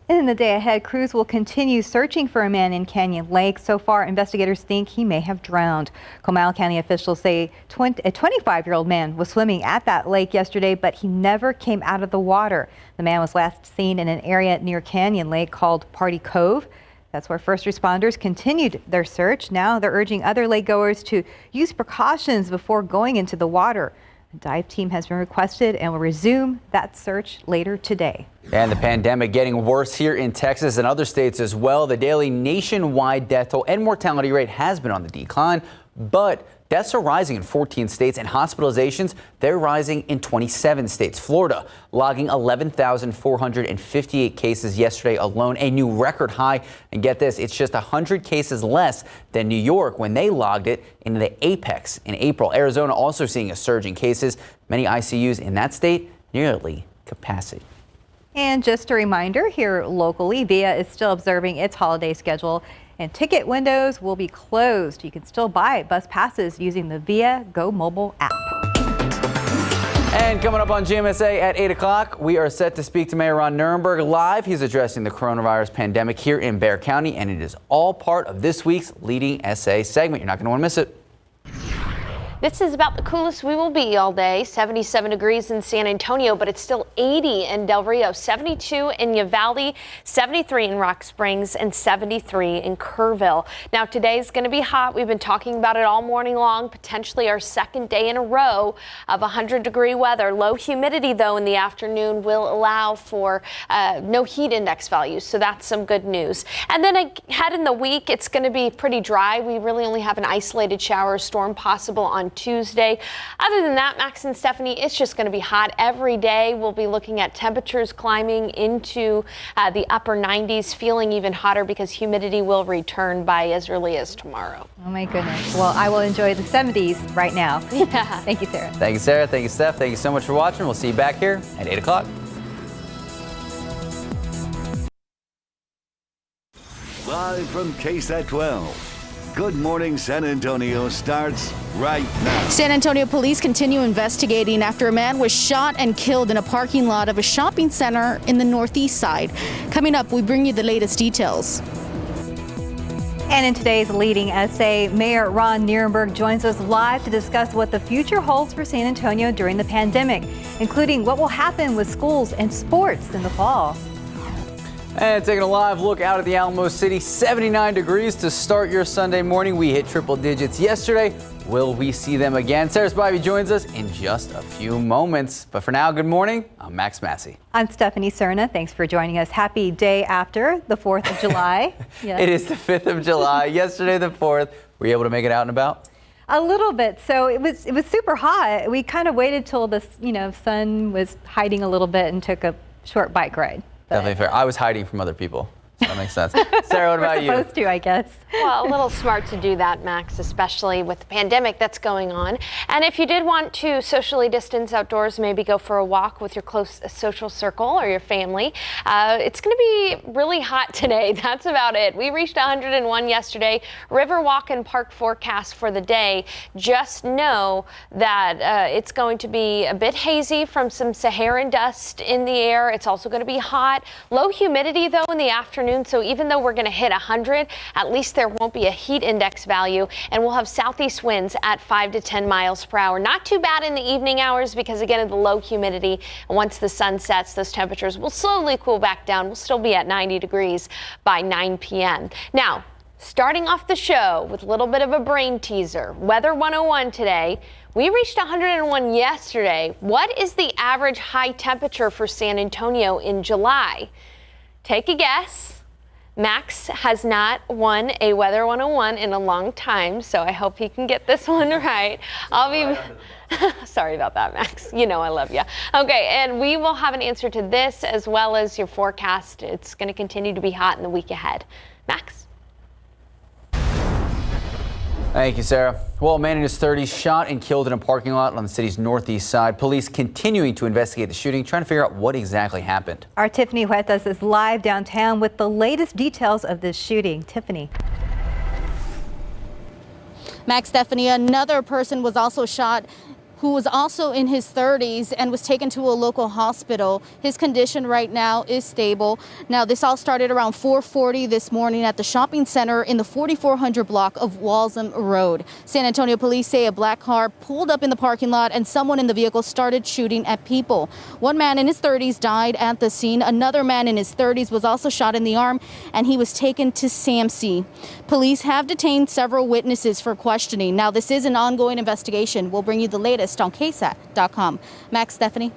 In the day ahead, crews will continue searching for a man in Canyon Lake. So far, investigators think he may have drowned. Comal County officials say a 25-year-old man was swimming at that lake yesterday, but he never came out of the water. The man was last seen in an area near Canyon Lake called Party Cove. That's where first responders continued their search. Now they're urging other lakegoers to use precautions before going into the water. A dive team has been requested and will resume that search later today. And the pandemic getting worse here in Texas and other states as well. The daily nationwide death toll and mortality rate has been on the decline, but deaths are rising in 14 states and hospitalizations, they're rising in 27 states. Florida logging 11,458 cases yesterday alone, a new record high. And get this, it's just 100 cases less than New York when they logged it in the apex in April. Arizona also seeing a surge in cases. Many ICUs in that state nearly capacity. And just a reminder here locally, VIA is still observing its holiday schedule and ticket windows will be closed. You can still buy bus passes using the VIA Go mobile app. And coming up on GMSA at 8 o'clock, we are set to speak to Mayor Ron Nirenberg live. He's addressing the coronavirus pandemic here in Bexar County, and it is all part of this week's Leading SA segment. You're not going to want to miss it. This is about the coolest we will be all day. 77 degrees in San Antonio, but it's still 80 in Del Rio, 72 in Uvalde, 73 in Rock Springs, and 73 in Kerrville. Now, today's going to be hot. We've been talking about it all morning long, potentially our second day in a row of 100-degree weather. Low humidity, though, in the afternoon will allow for no heat index values, so that's some good news. And then ahead in the week, it's going to be pretty dry. We really only have an isolated shower storm possible on Tuesday. Other than that, Max and Stephanie, it's just going to be hot every day. We'll be looking at temperatures climbing into the upper 90s, feeling even hotter because humidity will return by as early as tomorrow. Oh my goodness. Well, I will enjoy the 70s right now. Yeah. Thank you, Sarah. Thank you, Sarah. Thank you, Steph. Thank you so much for watching. We'll see you back here at 8 o'clock. Live from KSAT 12. Good Morning San Antonio starts right now. San Antonio police continue investigating after a man was shot and killed in a parking lot of a shopping center in the northeast side. Coming up, we bring you the latest details. And in today's leading essay, Mayor Ron Nirenberg joins us live to discuss what the future holds for San Antonio during the pandemic, including what will happen with schools and sports in the fall. And taking a live look out at the Alamo City, 79 degrees to start your Sunday morning. We hit triple digits yesterday. Will we see them again? Sarah Spivey joins us in just a few moments. But for now, good morning. I'm Max Massey. I'm Stephanie Cerna. Thanks for joining us. Happy day after the 4th of July. Yes. It is the 5th of July. Yesterday, the 4th. Were you able to make it out and about? A little bit. So it was super hot. We kind of waited till the sun was hiding a little bit and took a short bike ride. Definitely fair. I was hiding from other people. So that makes sense. Sarah, what about you? We're supposed to, I guess. Well, a little smart to do that, Max, especially with the pandemic that's going on. And if you did want to socially distance outdoors, maybe go for a walk with your close social circle or your family. It's going to be really hot today. That's about it. We reached 101 yesterday. River Walk and Park forecast for the day. Just know that it's going to be a bit hazy from some Saharan dust in the air. It's also going to be hot. Low humidity, though, in the afternoon. So even though we're going to hit 100, at least there won't be a heat index value, and we'll have southeast winds at 5 to 10 miles per hour. Not too bad in the evening hours because, again, of the low humidity. And once the sun sets, those temperatures will slowly cool back down. We'll still be at 90 degrees by 9 p.m. Now, starting off the show with a little bit of a brain teaser. Weather 101 today. We reached 101 yesterday. What is the average high temperature for San Antonio in July? Take a guess. Max has not won a Weather 101 in a long time, so I hope he can get this one right. I'll be sorry about that, Max. You know I love you. Okay, and we will have an answer to this as well as your forecast. It's going to continue to be hot in the week ahead. Max? Thank you, Sarah. Well, a man in his 30s shot and killed in a parking lot on the city's northeast side. Police continuing to investigate the shooting, trying to figure out what exactly happened. Our Tiffany Huertas is live downtown with the latest details of this shooting. Tiffany. Max, Stephanie, another person was also shot who was also in his 30s and was taken to a local hospital. His condition right now is stable. Now, this all started around 4:40 this morning at the shopping center in the 4400 block of Walsham Road. San Antonio police say a black car pulled up in the parking lot and someone in the vehicle started shooting at people. One man in his 30s died at the scene. Another man in his 30s was also shot in the arm and he was taken to SAMC. Police have detained several witnesses for questioning. Now, this is an ongoing investigation. We'll bring you the latest on KSAT.com. Max, Stephanie.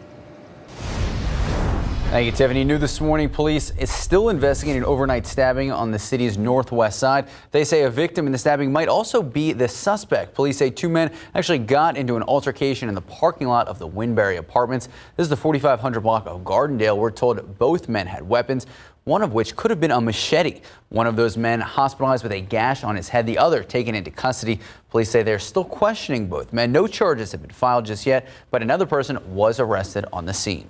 Thank you, Tiffany. New this morning, police is still investigating an overnight stabbing on the city's northwest side. They say a victim in the stabbing might also be the suspect. Police say two men actually got into an altercation in the parking lot of the Winbury Apartments. This is the 4500 block of Gardendale. We're told both men had weapons, one of which could have been a machete. One of those men hospitalized with a gash on his head, the other taken into custody. Police say they're still questioning both men. No charges have been filed just yet, but another person was arrested on the scene.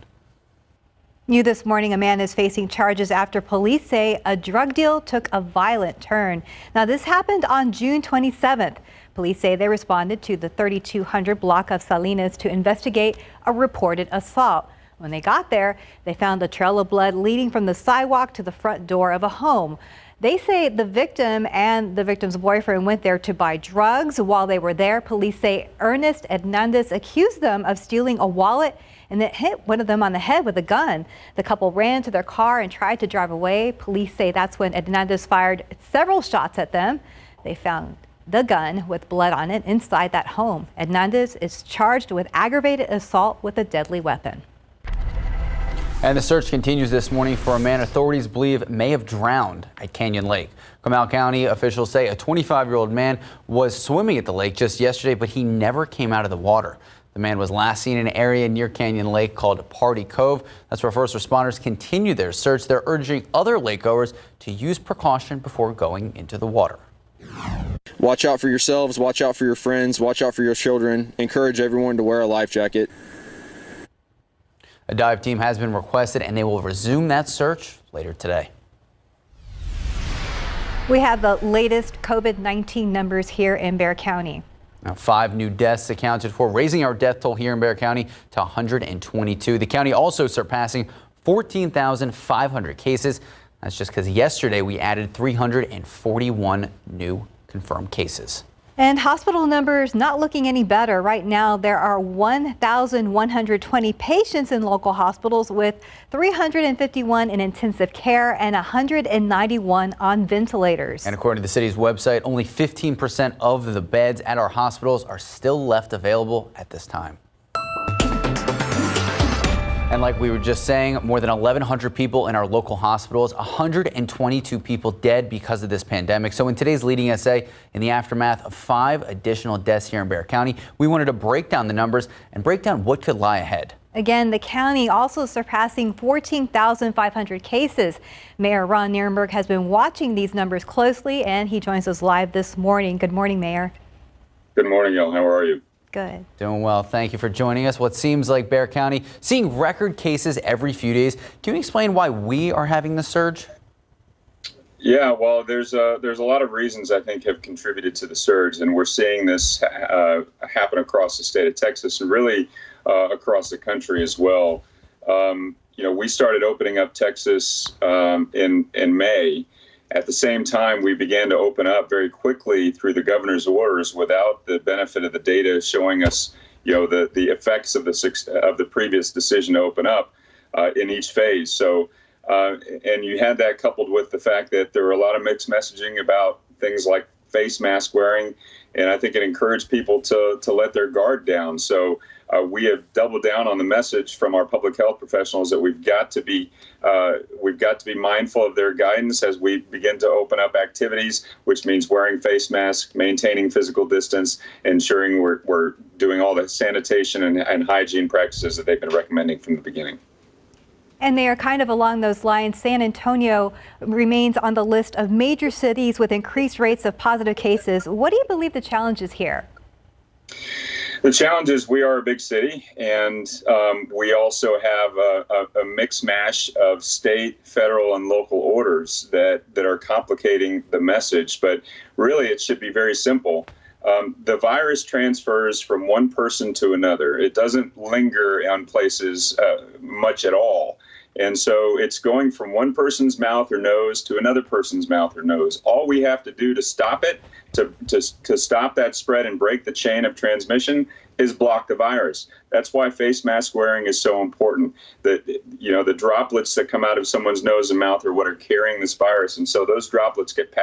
New this morning, a man is facing charges after police say a drug deal took a violent turn. Now, this happened on June 27th. Police say they responded to the 3200 block of Salinas to investigate a reported assault. When they got there, they found a trail of blood leading from the sidewalk to the front door of a home. They say the victim and the victim's boyfriend went there to buy drugs. While they were there, police say Ernest Hernandez accused them of stealing a wallet and then hit one of them on the head with a gun. The couple ran to their car and tried to drive away. Police say that's when Hernandez fired several shots at them. They found the gun with blood on it inside that home. Hernandez is charged with aggravated assault with a deadly weapon. And the search continues this morning for a man authorities believe may have drowned at Canyon Lake. Comal County officials say a 25-year-old man was swimming at the lake just yesterday, but he never came out of the water. The man was last seen in an area near Canyon Lake called Party Cove. That's where first responders continue their search. They're urging other lakegoers to use precaution before going into the water. Watch out for yourselves, watch out for your friends, watch out for your children. Encourage everyone to wear a life jacket. A dive team has been requested and they will resume that search later today. We have the latest COVID-19 numbers here in Bexar County. Now, 5 new deaths accounted for, raising our death toll here in Bexar County to 122. The county also surpassing 14,500 cases. That's just because yesterday we added 341 new confirmed cases. And hospital numbers not looking any better. Right now, there are 1,120 patients in local hospitals, with 351 in intensive care and 191 on ventilators. And according to the city's website, only 15% of the beds at our hospitals are still left available at this time. And like we were just saying, more than 1,100 people in our local hospitals, 122 people dead because of this pandemic. So in today's leading essay, in the aftermath of 5 additional deaths here in Bexar County, we wanted to break down the numbers and break down what could lie ahead. Again, the county also surpassing 14,500 cases. Mayor Ron Nirenberg has been watching these numbers closely, and he joins us live this morning. Good morning, Mayor. Good morning, y'all. How are you? Good. Doing well. Thank you for joining us. What seems like Bexar County seeing record cases every few days. Can you explain why we are having the surge? Yeah, well, there's a lot of reasons I think have contributed to the surge, and we're seeing this happen across the state of Texas and really across the country as well. We started opening up Texas in May. At the same time, we began to open up very quickly through the governor's orders without the benefit of the data showing us, the effects of the previous decision to open up in each phase. So, and you had that coupled with the fact that there were a lot of mixed messaging about things like face mask wearing, and I think it encouraged people to let their guard down. So we have doubled down on the message from our public health professionals that we've got to be mindful of their guidance as we begin to open up activities, which means wearing face masks, maintaining physical distance, ensuring we're doing all the sanitation and hygiene practices that they've been recommending from the beginning. And they are kind of along those lines. San Antonio remains on the list of major cities with increased rates of positive cases. What do you believe the challenge is here? The challenge is we are a big city, and we also have a mix mash of state, federal, and local orders that are complicating the message. But really, it should be very simple. The virus transfers from one person to another. It doesn't linger on places much at all. And so it's going from one person's mouth or nose to another person's mouth or nose. All we have to do to stop it, to stop that spread and break the chain of transmission, is block the virus. That's why face mask wearing is so important. That the droplets that come out of someone's nose and mouth are what are carrying this virus, and so those droplets get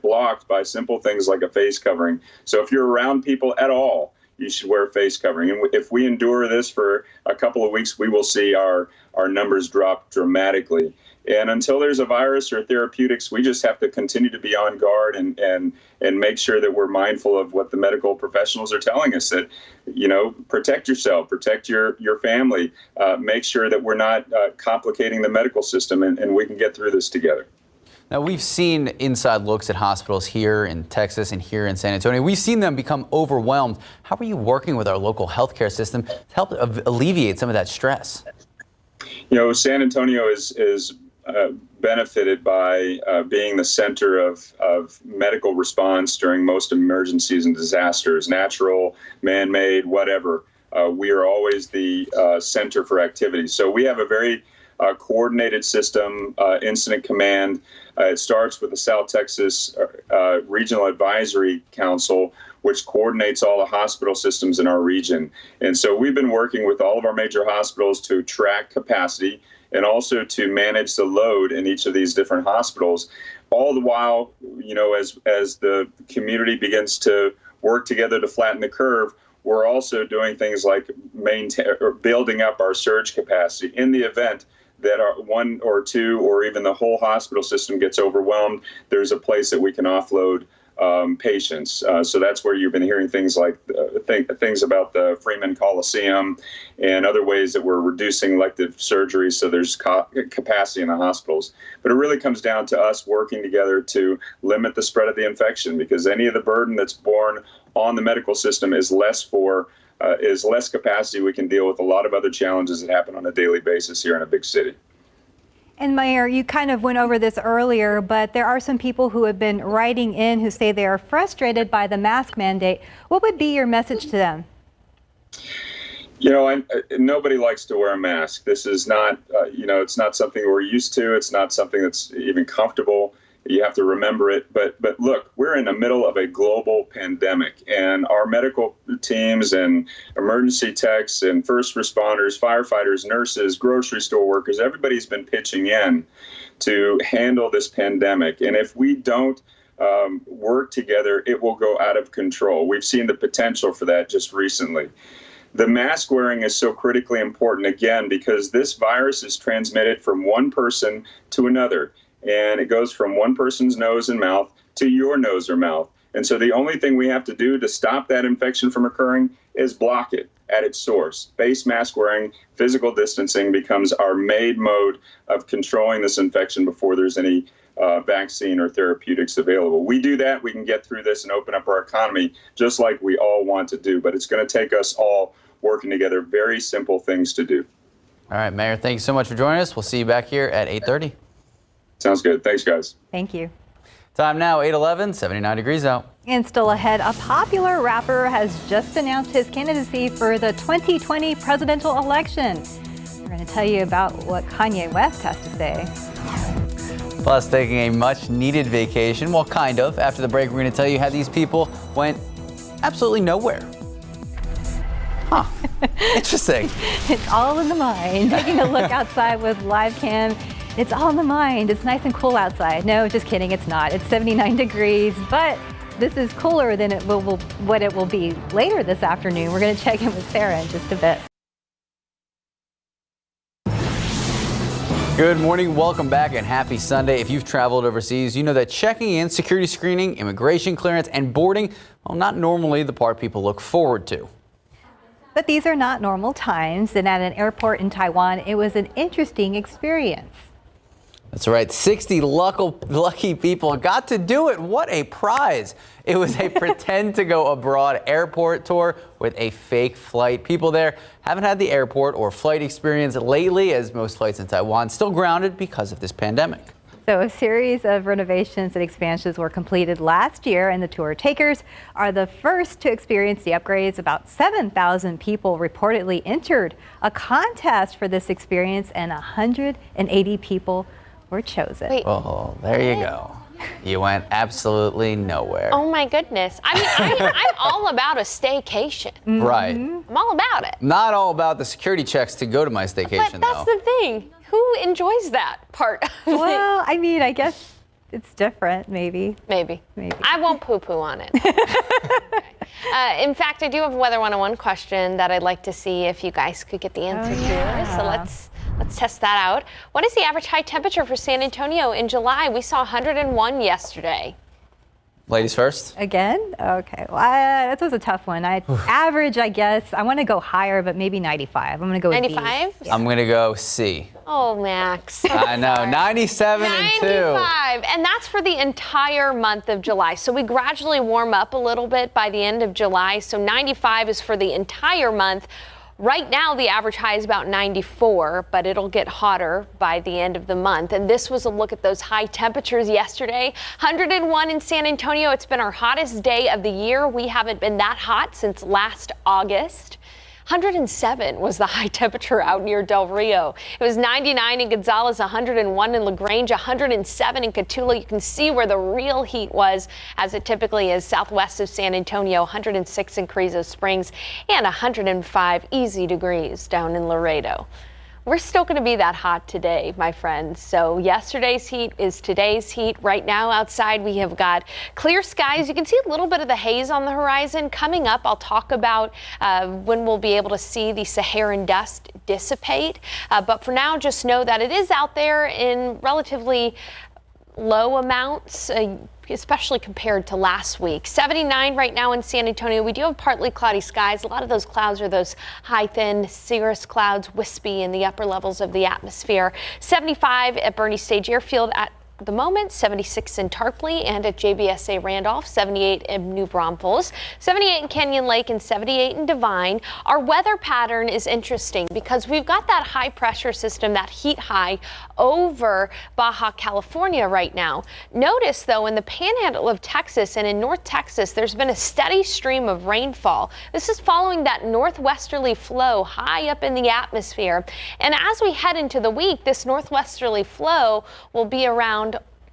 blocked by simple things like a face covering. So if you're around people at all, you should wear a face covering. And if we endure this for a couple of weeks, we will see our numbers drop dramatically. And until there's a virus or therapeutics, we just have to continue to be on guard and make sure that we're mindful of what the medical professionals are telling us, that, protect yourself, protect your family, make sure that we're not complicating the medical system, and we can get through this together. Now, we've seen inside looks at hospitals here in Texas and here in San Antonio. We've seen them become overwhelmed. How are you working with our local healthcare system to help alleviate some of that stress? San Antonio is benefited by being the center of medical response during most emergencies and disasters, natural, man-made, whatever. We are always the center for activities. So we have a very coordinated system, incident command. It starts with the South Texas Regional Advisory Council, which coordinates all the hospital systems in our region. And so we've been working with all of our major hospitals to track capacity and also to manage the load in each of these different hospitals. All the while, as the community begins to work together to flatten the curve, we're also doing things like building up our surge capacity in the event that one or two or even the whole hospital system gets overwhelmed. There's a place that we can offload patients. So that's where you've been hearing things like things about the Freeman Coliseum and other ways that we're reducing elective surgeries so there's capacity in the hospitals. But it really comes down to us working together to limit the spread of the infection, because any of the burden that's borne on the medical system is less capacity. We can deal with a lot of other challenges that happen on a daily basis here in a big city. And Mayor, you kind of went over this earlier, but there are some people who have been writing in who say they are frustrated by the mask mandate. What would be your message to them? You know, nobody likes to wear a mask. This is not, it's not something we're used to. It's not something that's even comfortable. You have to remember it. But look, we're in the middle of a global pandemic, and our medical teams and emergency techs and first responders, firefighters, nurses, grocery store workers, everybody's been pitching in to handle this pandemic. And if we don't work together, it will go out of control. We've seen the potential for that just recently. The mask wearing is so critically important, again, because this virus is transmitted from one person to another, and it goes from one person's nose and mouth to your nose or mouth. And so the only thing we have to do to stop that infection from occurring is block it at its source. Face mask wearing, physical distancing becomes our main mode of controlling this infection before there's any vaccine or therapeutics available. We do that, we can get through this and open up our economy just like we all want to do. But it's going to take us all working together. Very simple things to do. All right, Mayor, thank you so much for joining us. We'll see you back here at 8:30. Sounds good. Thanks, guys. Thank you. Time now, 8:11, 79 degrees out. And still ahead, a popular rapper has just announced his candidacy for the 2020 presidential election. We're going to tell you about what Kanye West has to say. Plus, taking a much-needed vacation. Well, kind of. After the break, we're going to tell you how these people went absolutely nowhere. Huh. Interesting. It's all in the mind. Taking a look outside with live cam. It's all in the mind. It's nice and cool outside. No, just kidding. It's not. It's 79 degrees, but this is cooler than what it will be later this afternoon. We're going to check in with Sarah in just a bit. Good morning, welcome back, and happy Sunday. If you've traveled overseas, you know that checking in, security screening, immigration clearance, and boarding, well, not normally the part people look forward to. But these are not normal times, and at an airport in Taiwan, it was an interesting experience. That's right, 60 lucky people got to do it. What a prize. It was a pretend to go abroad airport tour with a fake flight. People there haven't had the airport or flight experience lately, as most flights in Taiwan still grounded because of this pandemic. So a series of renovations and expansions were completed last year, and the tour takers are the first to experience the upgrades. About 7,000 people reportedly entered a contest for this experience, and 180 people were chosen. Wait. Oh, there you go. You went absolutely nowhere. Oh my goodness. I mean, I'm all about a staycation. Right. I'm all about it. Not all about the security checks to go to my staycation, But that's though. the thing. Who enjoys that part? Well, I mean, I guess it's different, maybe. Maybe. I won't poo-poo on it. Okay. In fact, I do have a Weather 101 question that I'd like to see if you guys could get the answer to. So let's test that out. What is the average high temperature for San Antonio in July? We saw 101 yesterday. Ladies first. Again? Okay. Well, that was a tough one. Average, I guess. I want to go higher, but maybe 95. I'm going to go with 95? Yeah. I'm going to go C. Oh, Max. I know, 97 and 2. 95, and that's for the entire month of July. So we gradually warm up a little bit by the end of July. So 95 is for the entire month. Right now, the average high is about 94, but it'll get hotter by the end of the month. And this was a look at those high temperatures yesterday. 101 in San Antonio. It's been our hottest day of the year. We haven't been that hot since last August. 107 was the high temperature out near Del Rio. It was 99 in Gonzales, 101 in LaGrange, 107 in Cotulla. You can see where the real heat was, as it typically is southwest of San Antonio, 106 in Carrizo Springs, and 105 easy degrees down in Laredo. We're still going to be that hot today, my friends. So yesterday's heat is today's heat. Right now outside we have got clear skies. You can see a little bit of the haze on the horizon. Coming up, I'll talk about when we'll be able to see the Saharan dust dissipate. But for now, just know that it is out there in relatively low amounts, especially compared to last week. 79 right now in San Antonio. We do have partly cloudy skies. A lot of those clouds are those high, thin cirrus clouds, wispy in the upper levels of the atmosphere. 75 at Bernie Stage Airfield at the moment, 76 in Tarpley and at JBSA Randolph, 78 in New Braunfels, 78 in Canyon Lake, and 78 in Devine. Our weather pattern is interesting because we've got that high pressure system, that heat high over Baja California right now. Notice though, in the Panhandle of Texas and in North Texas, there's been a steady stream of rainfall. This is following that northwesterly flow high up in the atmosphere. And as we head into the week, this northwesterly flow will be around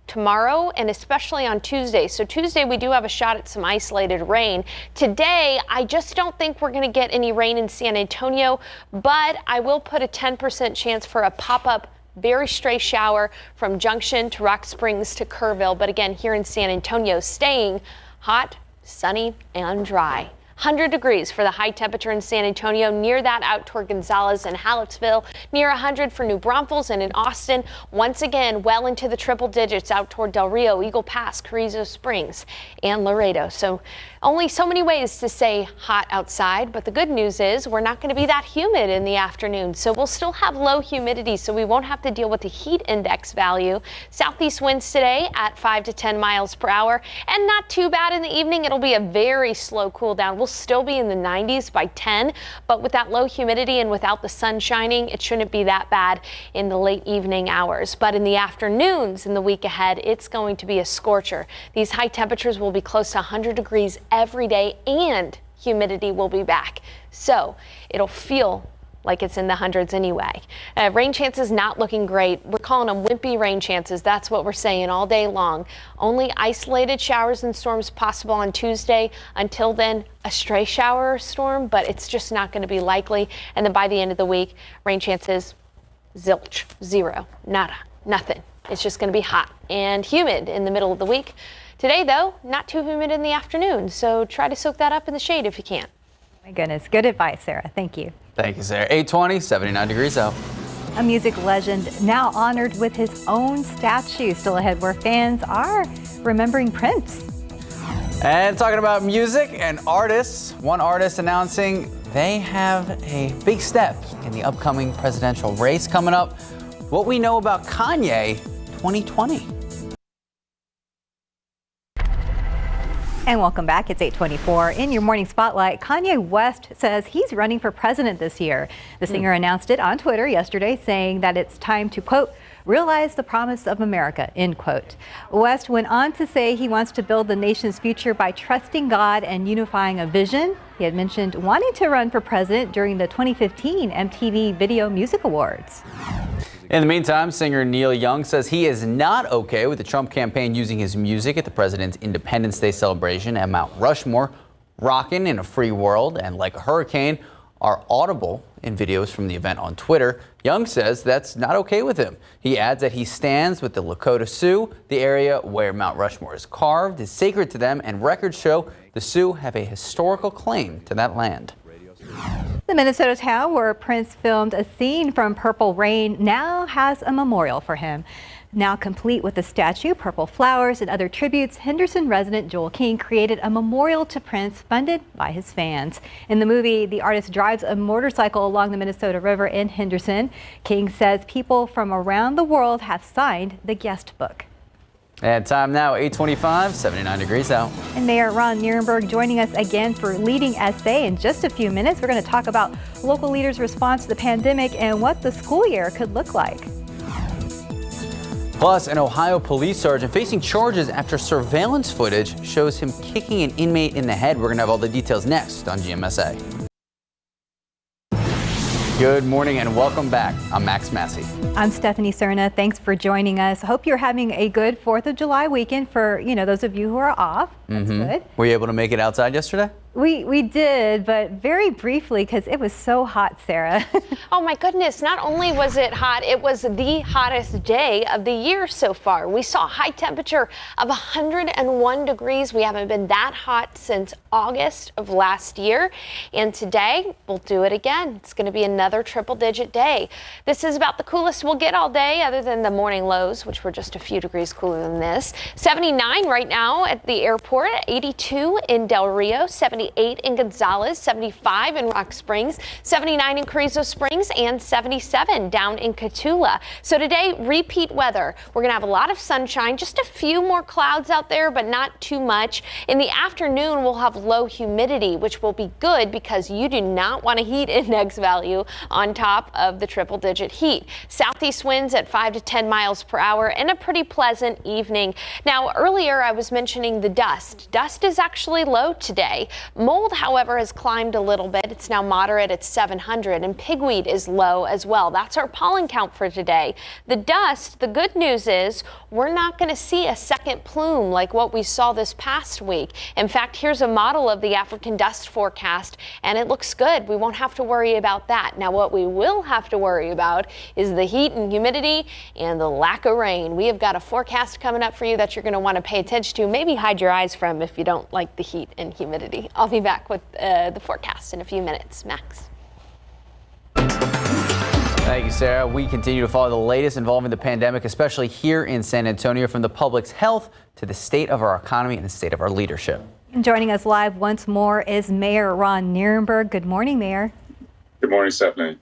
tomorrow and especially on Tuesday. So Tuesday we do have a shot at some isolated rain. Today I just don't think we're going to get any rain in San Antonio, but I will put a 10% chance for a pop-up very stray shower from Junction to Rock Springs to Kerrville. But again, here in San Antonio, staying hot, sunny, and dry. 100 degrees for the high temperature in San Antonio, near that out toward Gonzales and Hallettsville, near 100 for New Braunfels, and in Austin, once again, well into the triple digits out toward Del Rio, Eagle Pass, Carrizo Springs, and Laredo. So only so many ways to say hot outside, but the good news is we're not going to be that humid in the afternoon. So we'll still have low humidity, so we won't have to deal with the heat index value. Southeast winds today at 5 to 10 miles per hour, and not too bad in the evening. It'll be a very slow cool down. We'll still be in the 90s by 10, but with that low humidity and without the sun shining, it shouldn't be that bad in the late evening hours. But in the afternoons in the week ahead, it's going to be a scorcher. These high temperatures will be close to 100 degrees every day, and humidity will be back. So it'll feel like it's in the hundreds anyway. Rain chances not looking great. We're calling them wimpy rain chances. That's what we're saying all day long. Only isolated showers and storms possible on Tuesday. Until then, a stray shower or storm, but it's just not going to be likely. And then by the end of the week, rain chances, zilch, zero, nada, nothing. It's just going to be hot and humid in the middle of the week. Today, though, not too humid in the afternoon, so try to soak that up in the shade if you can. My goodness, good advice, Sarah. Thank you. Thank you, Sarah. 820, 79 degrees out. A music legend now honored with his own statue. Still ahead, where fans are remembering Prince. And talking about music and artists, one artist announcing they have a big step in the upcoming presidential race coming up. What we know about Kanye 2020. And welcome back. It's 8:24. In your morning spotlight, Kanye West says he's running for president this year. The singer announced it on Twitter yesterday, saying that it's time to, quote, realize the promise of America, end quote. West went on to say he wants to build the nation's future by trusting God and unifying a vision. He had mentioned wanting to run for president during the 2015 MTV Video Music Awards. In the meantime, singer Neil Young says he is not okay with the Trump campaign using his music at the president's Independence Day celebration at Mount Rushmore. Rockin' in a Free World and Like a Hurricane are audible in videos from the event on Twitter. Young says that's not okay with him. He adds that he stands with the Lakota Sioux. The area where Mount Rushmore is carved is sacred to them, and records show the Sioux have a historical claim to that land. The Minnesota town where Prince filmed a scene from Purple Rain now has a memorial for him. Now complete with a statue, purple flowers, and other tributes, Henderson resident Joel King created a memorial to Prince funded by his fans. In the movie, the artist drives a motorcycle along the Minnesota River in Henderson. King says people from around the world have signed the guest book. And time now, 8:25, 79 degrees out. And Mayor Ron Nierenberg joining us again for Leading SA. In just a few minutes, we're going to talk about local leaders' response to the pandemic and what the school year could look like. Plus, an Ohio police sergeant facing charges after surveillance footage shows him kicking an inmate in the head. We're going to have all the details next on GMSA. Good morning and welcome back. I'm Max Massey. I'm Stephanie Cerna. Thanks for joining us. Hope you're having a good 4th of July weekend for, those of you who are off. That's good. Were you able to make it outside yesterday? We did, but very briefly because it was so hot, Sarah. Oh my goodness, not only was it hot, it was the hottest day of the year so far. We saw a high temperature of 101 degrees. We haven't been that hot since August of last year. And today we'll do it again. It's going to be another triple digit day. This is about the coolest we'll get all day other than the morning lows, which were just a few degrees cooler than this. 79 right now at the airport, 82 in Del Rio, 78 78 in Gonzales, 75 in Rock Springs, 79 in Carrizo Springs, and 77 down in Cotulla. So today, repeat weather. We're going to have a lot of sunshine, just a few more clouds out there, but not too much. In the afternoon, we'll have low humidity, which will be good because you do not want a heat index value on top of the triple-digit heat. Southeast winds at 5 to 10 miles per hour and a pretty pleasant evening. Now, earlier I was mentioning the dust. Dust is actually low today. Mold, however, has climbed a little bit. It's now moderate at 700, and pigweed is low as well. That's our pollen count for today. The dust, the good news is we're not going to see a second plume like what we saw this past week. In fact, here's a model of the African dust forecast, and it looks good. We won't have to worry about that. Now, what we will have to worry about is the heat and humidity and the lack of rain. We have got a forecast coming up for you that you're going to want to pay attention to. Maybe hide your eyes from if you don't like the heat and humidity. I'll be back with the forecast in a few minutes. Max. Thank you, Sarah. We continue to follow the latest involving the pandemic, especially here in San Antonio, from the public's health to the state of our economy and the state of our leadership. And joining us live once more is Mayor Ron Nirenberg. Good morning, Mayor. Good morning, Stephanie.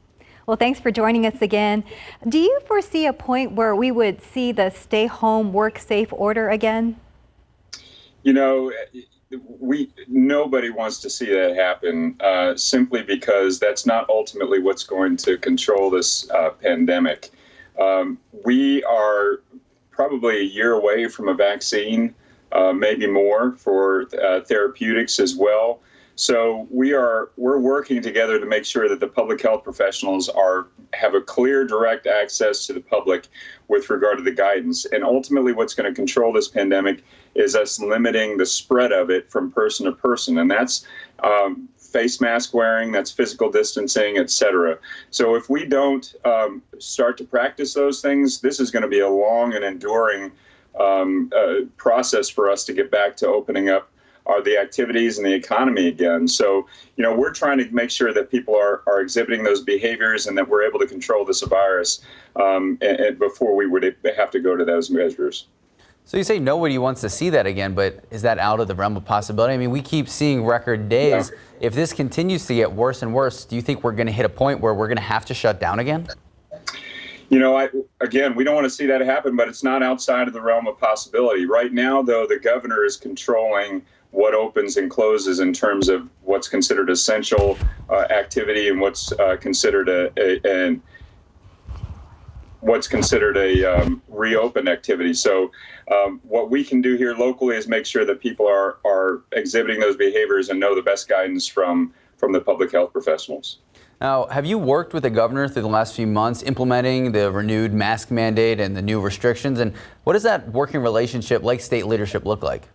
Well, thanks for joining us again. Do you foresee a point where we would see the stay home, work safe order again? You know, nobody wants to see that happen simply because that's not ultimately what's going to control this pandemic. We are probably a year away from a vaccine, maybe more for therapeutics as well. So we're working together to make sure that the public health professionals have a clear, direct access to the public with regard to the guidance. And ultimately, what's going to control this pandemic is us limiting the spread of it from person to person. And that's face mask wearing, that's physical distancing, et cetera. So if we don't start to practice those things, this is going to be a long and enduring process for us to get back to opening up the activities and the economy again. So, you know, we're trying to make sure that people are exhibiting those behaviors and that we're able to control this virus and before we would have to go to those measures. So you say nobody wants to see that again, but is that out of the realm of possibility? I mean, we keep seeing record days. Yeah. If this continues to get worse and worse, do you think we're going to hit a point where we're going to have to shut down again? You know, again, we don't want to see that happen, but it's not outside of the realm of possibility. Right now, though, the governor is controlling what opens and closes in terms of what's considered essential activity and what's considered a reopened activity. So what we can do here locally is make sure that people are exhibiting those behaviors and know the best guidance from the public health professionals. Now, have you worked with the governor through the last few months implementing the renewed mask mandate and the new restrictions? And what does that working relationship, like state leadership, look like?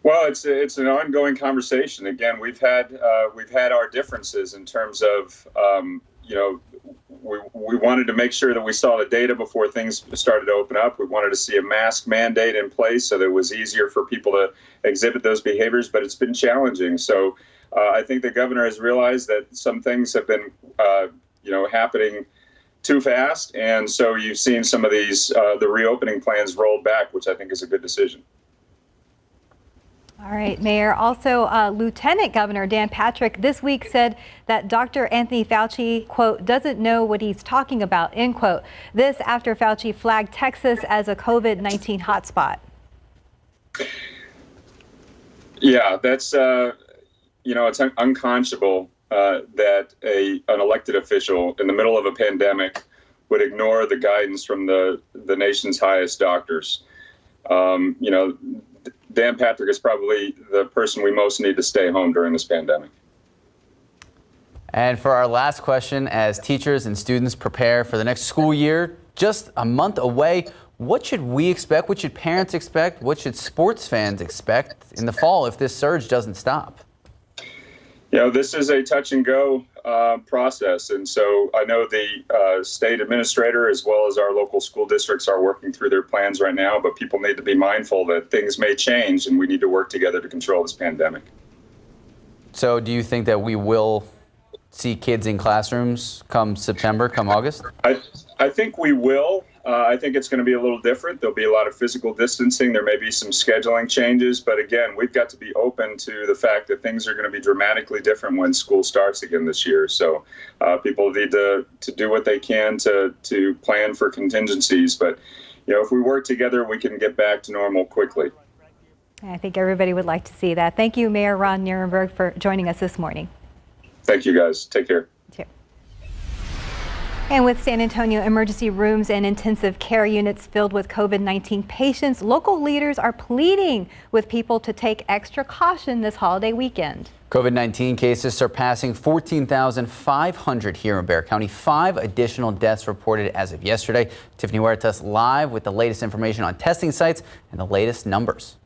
Well, it's an ongoing conversation. Again, we've had our differences in terms of you know, we wanted to make sure that we saw the data before things started to open up. We wanted to see a mask mandate in place so that it was easier for people to exhibit those behaviors, but it's been challenging. So I think the governor has realized that some things have been happening too fast, and so you've seen some of these the reopening plans rolled back, which I think is a good decision. All right, Mayor. Also, Lieutenant Governor Dan Patrick this week said that Dr. Anthony Fauci, quote, doesn't know what he's talking about, end quote. This after Fauci flagged Texas as a COVID-19 hotspot. Yeah, that's, it's unconscionable that an elected official in the middle of a pandemic would ignore the guidance from the nation's highest doctors. Dan Patrick is probably the person we most need to stay home during this pandemic. And for our last question, as teachers and students prepare for the next school year, just a month away, what should we expect? What should parents expect? What should sports fans expect in the fall if this surge doesn't stop? You know, this is a touch and go process. And so I know the state administrator as well as our local school districts are working through their plans right now, but people need to be mindful that things may change and we need to work together to control this pandemic. So do you think that we will see kids in classrooms come September, come August? I think we will. I think it's going to be a little different. There'll be a lot of physical distancing. There may be some scheduling changes. But again, we've got to be open to the fact that things are going to be dramatically different when school starts again this year. So people need to do what they can to plan for contingencies. But, if we work together, we can get back to normal quickly. I think everybody would like to see that. Thank you, Mayor Ron Nirenberg, for joining us this morning. Thank you, guys. Take care. And with San Antonio emergency rooms and intensive care units filled with COVID-19 patients, local leaders are pleading with people to take extra caution this holiday weekend. COVID-19 cases surpassing 14,500 here in Bexar County. 5 additional deaths reported as of yesterday. Tiffany Huertas live with the latest information on testing sites and the latest numbers.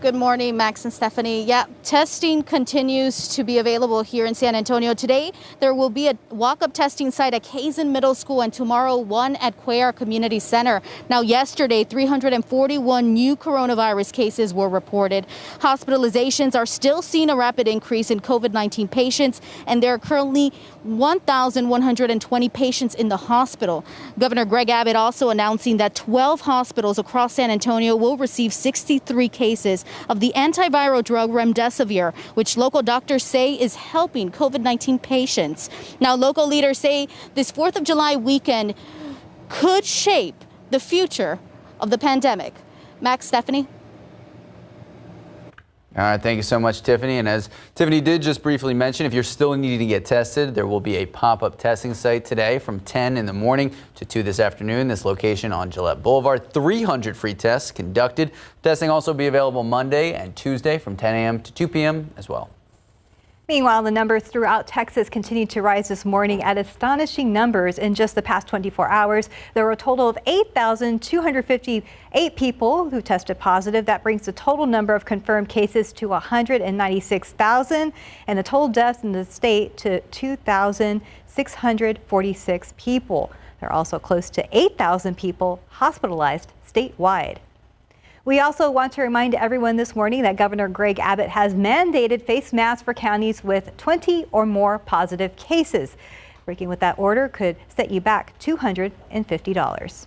Good morning, Max and Stephanie. Yeah, testing continues to be available here in San Antonio. Today, there will be a walk-up testing site at Kazan Middle School and tomorrow one at Cuellar Community Center. Now, yesterday, 341 new coronavirus cases were reported. Hospitalizations are still seeing a rapid increase in COVID-19 patients, and there are currently 1,120 patients in the hospital. Governor Greg Abbott also announcing that 12 hospitals across San Antonio will receive 63 cases of the antiviral drug remdesivir, which local doctors say is helping COVID-19 patients. Now, local leaders say this 4th of July weekend could shape the future of the pandemic. Max, Stephanie? All right, thank you so much, Tiffany. And as Tiffany did just briefly mention, if you're still needing to get tested, there will be a pop-up testing site today from 10 in the morning to 2 this afternoon. This location on Gillette Boulevard, 300 free tests conducted. Testing also be available Monday and Tuesday from 10 a.m. to 2 p.m. as well. Meanwhile, the numbers throughout Texas continued to rise this morning at astonishing numbers. In just the past 24 hours, there were a total of 8,258 people who tested positive. That brings the total number of confirmed cases to 196,000 and the total deaths in the state to 2,646 people. There are also close to 8,000 people hospitalized statewide. We also want to remind everyone this morning that Governor Greg Abbott has mandated face masks for counties with 20 or more positive cases. Breaking with that order could set you back $250.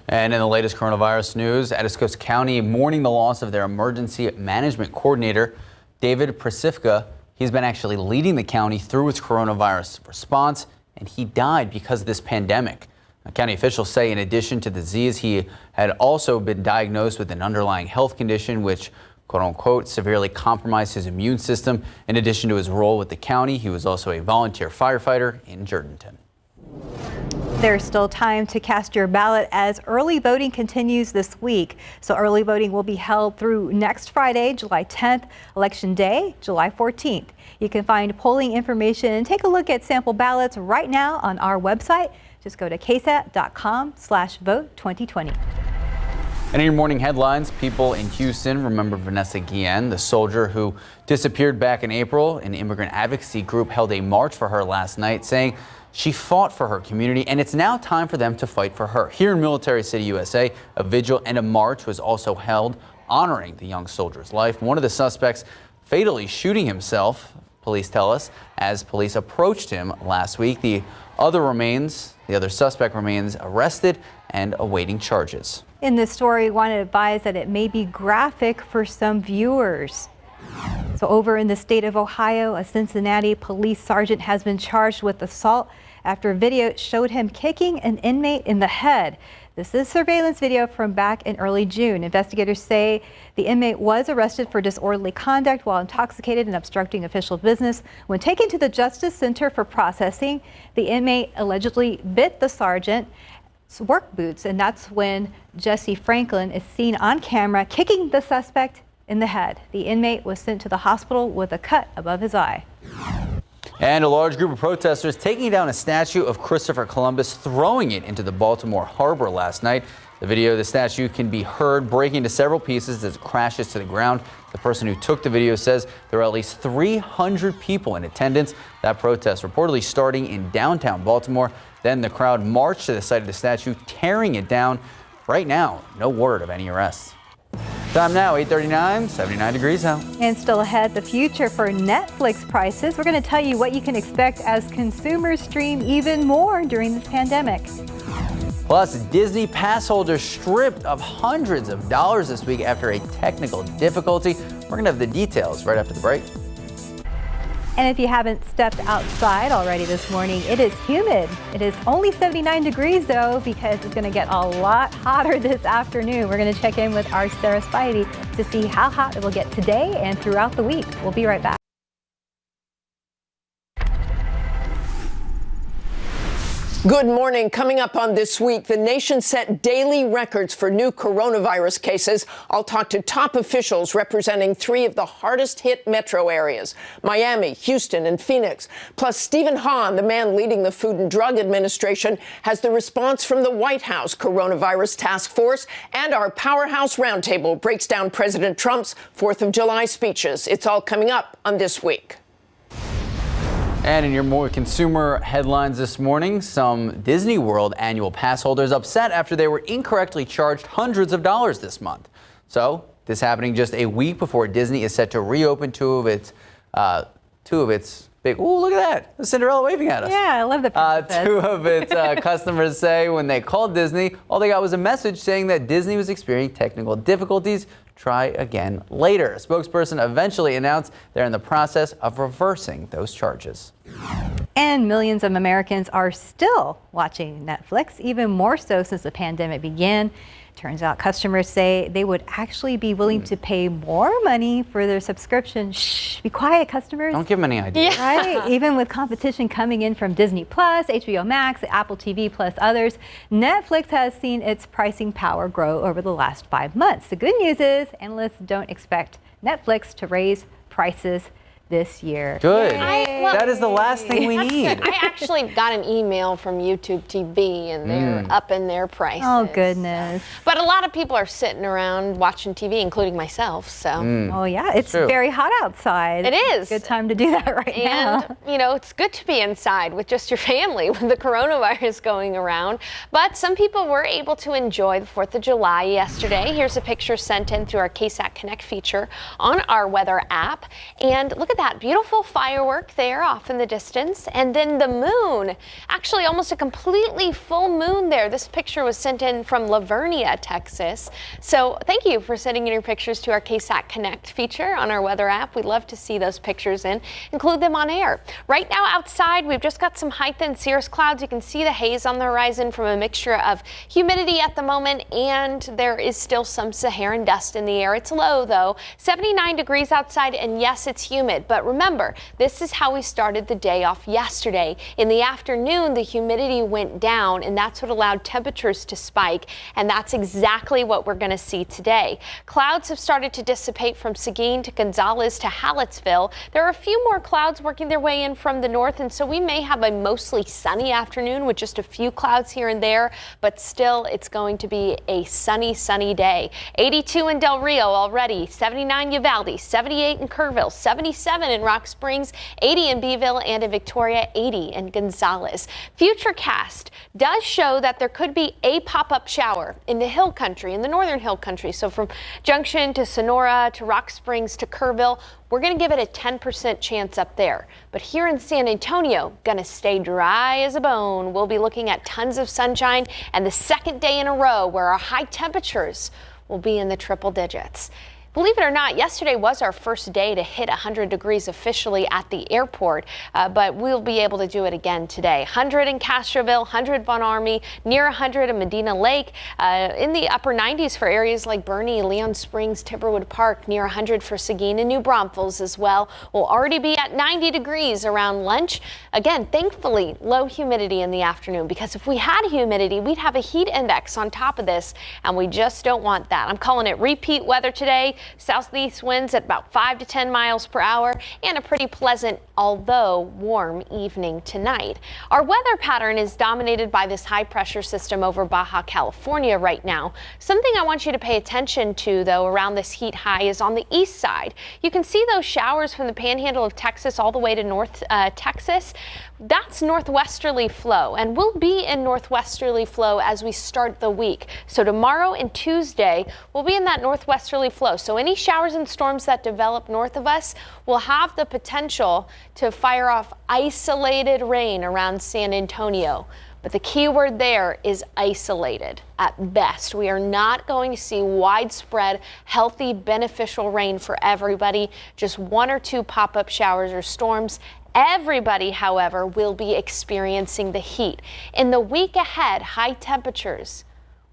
And in the latest coronavirus news, Atascosa County mourning the loss of their emergency management coordinator, David Prasifka. He's been actually leading the county through its coronavirus response, and he died because of this pandemic. County officials say in addition to the disease, he had also been diagnosed with an underlying health condition which, quote unquote, severely compromised his immune system. In addition to his role with the county, he was also a volunteer firefighter in Jourdanton. There's still time to cast your ballot as early voting continues this week. So early voting will be held through next Friday, July 10th, Election Day, July 14th. You can find polling information and take a look at sample ballots right now on our website. Just go to ksat.com/vote2020. And in your morning headlines, people in Houston remember Vanessa Guillen, the soldier who disappeared back in April. An immigrant advocacy group held a march for her last night, saying she fought for her community, and it's now time for them to fight for her. Here in Military City, USA, a vigil and a march was also held honoring the young soldier's life. One of the suspects fatally shooting himself, police tell us, as police approached him last week. The other suspect remains arrested and awaiting charges. In this story, we want to advise that it may be graphic for some viewers. So over in the state of Ohio, a Cincinnati police sergeant has been charged with assault after a video showed him kicking an inmate in the head. This is surveillance video from back in early June. Investigators say the inmate was arrested for disorderly conduct while intoxicated and obstructing official business. When taken to the Justice Center for processing, the inmate allegedly bit the sergeant's work boots, and that's when Jesse Franklin is seen on camera kicking the suspect in the head. The inmate was sent to the hospital with a cut above his eye. And a large group of protesters taking down a statue of Christopher Columbus, throwing it into the Baltimore harbor last night. The video of the statue can be heard breaking to several pieces as it crashes to the ground. The person who took the video says there were at least 300 people in attendance. That protest reportedly starting in downtown Baltimore. Then the crowd marched to the site of the statue, tearing it down. Right now, no word of any arrests. Time now, 8:39, 79 degrees out. And still ahead, the future for Netflix prices. We're going to tell you what you can expect as consumers stream even more during this pandemic. Plus, Disney pass holders stripped of hundreds of dollars this week after a technical difficulty. We're going to have the details right after the break. And if you haven't stepped outside already this morning, it is humid. It is only 79 degrees though, because it's going to get a lot hotter this afternoon. We're going to check in with our Sarah Spivey to see how hot it will get today and throughout the week. We'll be right back. Good morning. Coming up on This Week, the nation set daily records for new coronavirus cases. I'll talk to top officials representing 3 of the hardest hit metro areas, Miami, Houston, and Phoenix. Plus, Stephen Hahn, the man leading the Food and Drug Administration, has the response from the White House Coronavirus Task Force, and our Powerhouse Roundtable breaks down President Trump's 4th of July speeches. It's all coming up on This Week. And in your more consumer headlines this morning, some Disney World annual pass holders upset after they were incorrectly charged hundreds of dollars this month. So this happening just a week before Disney is set to reopen two of its big. Ooh, look at that! The Cinderella waving at us. Yeah, I love the princess. 2 of its customers say when they called Disney, all they got was a message saying that Disney was experiencing technical difficulties. Try again later. A spokesperson eventually announced they're in the process of reversing those charges. And millions of Americans are still watching Netflix, even more so since the pandemic began. Turns out customers say they would actually be willing to pay more money for their subscription. Shh, be quiet, customers. Don't give them any ideas. Yeah. Right? Even with competition coming in from Disney Plus, HBO Max, Apple TV Plus others, Netflix has seen its pricing power grow over the last 5 months. The good news is analysts don't expect Netflix to raise prices this year. Good. That is the last thing we need. I actually got an email from YouTube TV and they're upping their prices. Oh, goodness. But a lot of people are sitting around watching TV, including myself. So. Oh, yeah. It's very hot outside. It is. Good time to do that right now. And, you know, it's good to be inside with just your family with the coronavirus going around. But some people were able to enjoy the 4th of July yesterday. Here's a picture sent in through our KSAT Connect feature on our weather app. And look at that beautiful firework there off in the distance, and then the moon, actually almost a completely full moon there. This picture was sent in from Lavernia, Texas. So thank you for sending in your pictures to our KSAT Connect feature on our weather app. We'd love to see those pictures and include them on air. Right now outside, we've just got some high thin cirrus clouds. You can see the haze on the horizon from a mixture of humidity at the moment, and there is still some Saharan dust in the air. It's low though, 79 degrees outside, and yes, it's humid. But remember, this is how we started the day off yesterday. In the afternoon, the humidity went down, and that's what allowed temperatures to spike, and that's exactly what we're going to see today. Clouds have started to dissipate from Seguin to Gonzales to Hallettsville. There are a few more clouds working their way in from the north, and so we may have a mostly sunny afternoon with just a few clouds here and there, but still it's going to be a sunny day. 82 in Del Rio already, 79 Uvalde, 78 in Kerrville, 77 in Rock Springs, 80 in Beeville, and in Victoria, 80 in Gonzales. Futurecast does show that there could be a pop-up shower in the hill country, in the northern hill country. So from Junction to Sonora to Rock Springs to Kerrville, we're going to give it a 10% chance up there. But here in San Antonio, going to stay dry as a bone. We'll be looking at tons of sunshine, and the second day in a row where our high temperatures will be in the triple digits. Believe it or not, yesterday was our first day to hit 100 degrees officially at the airport, but we'll be able to do it again today. 100 in Castroville, 100 Von Army, near 100 in Medina Lake, in the upper 90s for areas like Bernie, Leon Springs, Timberwood Park, near 100 for Seguin and New Braunfels as well. We'll already be at 90 degrees around lunch. Again, thankfully, low humidity in the afternoon, because if we had humidity, we'd have a heat index on top of this, and we just don't want that. I'm calling it repeat weather today. Southeast winds at about 5 to 10 miles per hour, and a pretty pleasant, although warm, evening tonight. Our weather pattern is dominated by this high pressure system over Baja California right now. Something I want you to pay attention to, though, around this heat high is on the east side. You can see those showers from the Panhandle of Texas all the way to North Texas. That's northwesterly flow, and we'll be in northwesterly flow as we start the week. So tomorrow and Tuesday, we'll be in that northwesterly flow. So any showers and storms that develop north of us will have the potential to fire off isolated rain around San Antonio. But the key word there is isolated at best. We are not going to see widespread, healthy, beneficial rain for everybody, just 1 or 2 pop-up showers or storms. Everybody, however, will be experiencing the heat. In the week ahead, high temperatures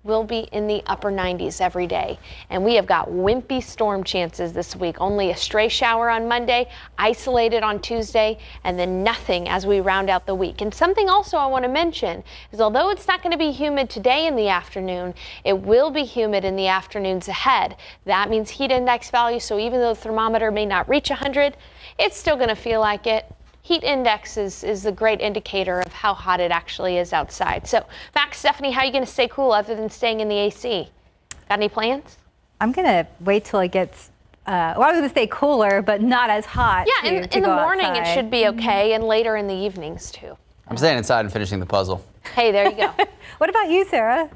will be in the upper 90s every day. And we have got wimpy storm chances this week. Only a stray shower on Monday, isolated on Tuesday, and then nothing as we round out the week. And something also I want to mention is although it's not going to be humid today in the afternoon, it will be humid in the afternoons ahead. That means heat index value. So even though the thermometer may not reach 100, it's still going to feel like it. Heat index is the great indicator of how hot it actually is outside. So, Max, Stephanie, how are you going to stay cool other than staying in the AC? Got any plans? I'm going to wait till it gets, I'm going to stay cooler, but not as hot. Yeah, in the morning outside. It should be okay, and later in the evenings, too. I'm staying inside and finishing the puzzle. Hey, there you go. What about you, Sarah?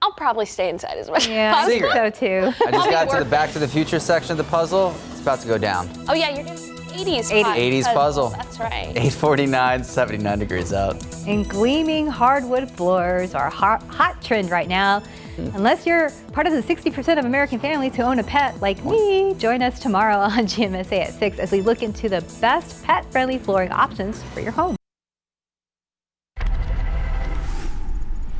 I'll probably stay inside as well. Yeah, I think so, too. I just got to the Back to the Future section of the puzzle. It's about to go down. Oh, yeah, you're going to 80s puzzle. That's right. 8:49, 79 degrees out. And gleaming hardwood floors are hot trend right now. Unless you're part of the 60% of American families who own a pet like me, join us tomorrow on GMSA at 6 as we look into the best pet-friendly flooring options for your home.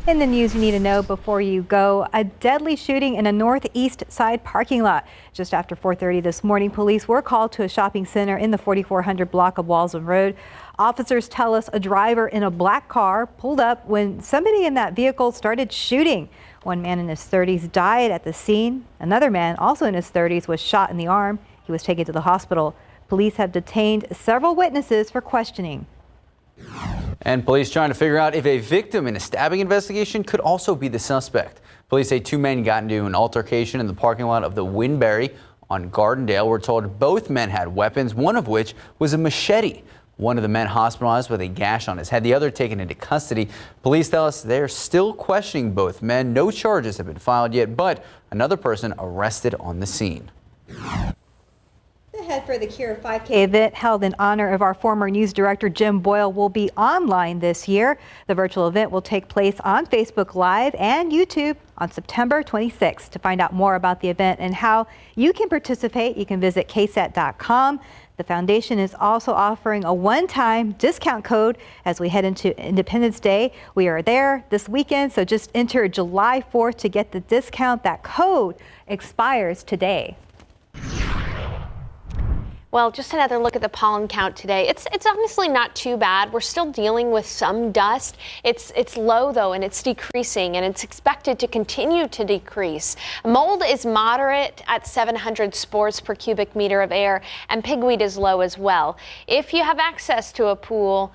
In the news you need to know before you go, a deadly shooting in a northeast side parking lot. Just after 4:30 this morning, police were called to a shopping center in the 4400 block of Walsham Road. Officers tell us a driver in a black car pulled up when somebody in that vehicle started shooting. One man in his 30s died at the scene. Another man, also in his 30s, was shot in the arm. He was taken to the hospital. Police have detained several witnesses for questioning. And police trying to figure out if a victim in a stabbing investigation could also be the suspect. Police say 2 men got into an altercation in the parking lot of the Winberry on Gardendale. We're told both men had weapons, one of which was a machete. One of the men hospitalized with a gash on his head, the other taken into custody. Police tell us they're still questioning both men. No charges have been filed yet, but another person arrested on the scene. The head for the Cure 5K event held in honor of our former news director Jim Boyle will be online this year. The virtual event will take place on Facebook Live and YouTube on September 26th. To find out more about the event and how you can participate, you can visit KSAT.com. The foundation is also offering a one-time discount code as we head into Independence Day. We are there this weekend, so just enter July 4th to get the discount. That code expires today. Well, just another look at the pollen count today. It's honestly not too bad. We're still dealing with some dust. It's low though, and it's decreasing, and it's expected to continue to decrease. Mold is moderate at 700 spores per cubic meter of air, and pigweed is low as well. If you have access to a pool,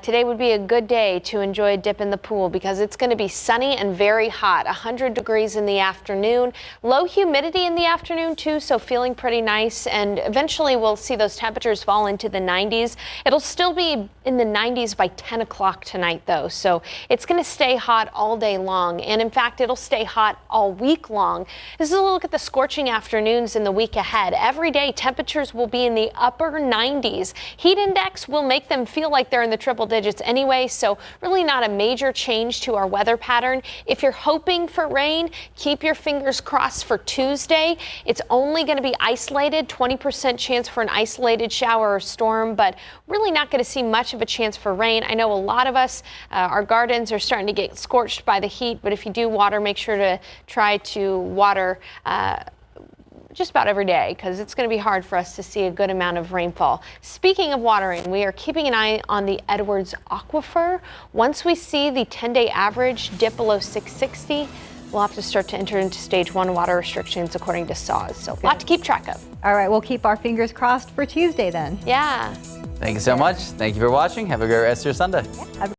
today would be a good day to enjoy a dip in the pool because it's going to be sunny and very hot. 100 degrees in the afternoon, low humidity in the afternoon too, so feeling pretty nice, and eventually we'll see those temperatures fall into the 90s. It'll still be in the 90s by 10 o'clock tonight though, so it's going to stay hot all day long, and in fact it'll stay hot all week long. This is a look at the scorching afternoons in the week ahead. Every day temperatures will be in the upper 90s. Heat index will make them feel like they're in the triple digits anyway, so really not a major change to our weather pattern. If you're hoping for rain, keep your fingers crossed for Tuesday. It's only going to be isolated, 20% chance for an isolated shower or storm, but really not going to see much of a chance for rain. I know a lot of us, our gardens are starting to get scorched by the heat, but if you do water, make sure to try to water just about every day because it's going to be hard for us to see a good amount of rainfall. Speaking of watering, we are keeping an eye on the Edwards Aquifer. Once we see the 10-day average dip below 660, we'll have to start to enter into stage 1 water restrictions according to SAWS. So a lot to keep track of. All right, we'll keep our fingers crossed for Tuesday then. Yeah. Thank you so much. Thank you for watching. Have a great rest of your Sunday. Yeah.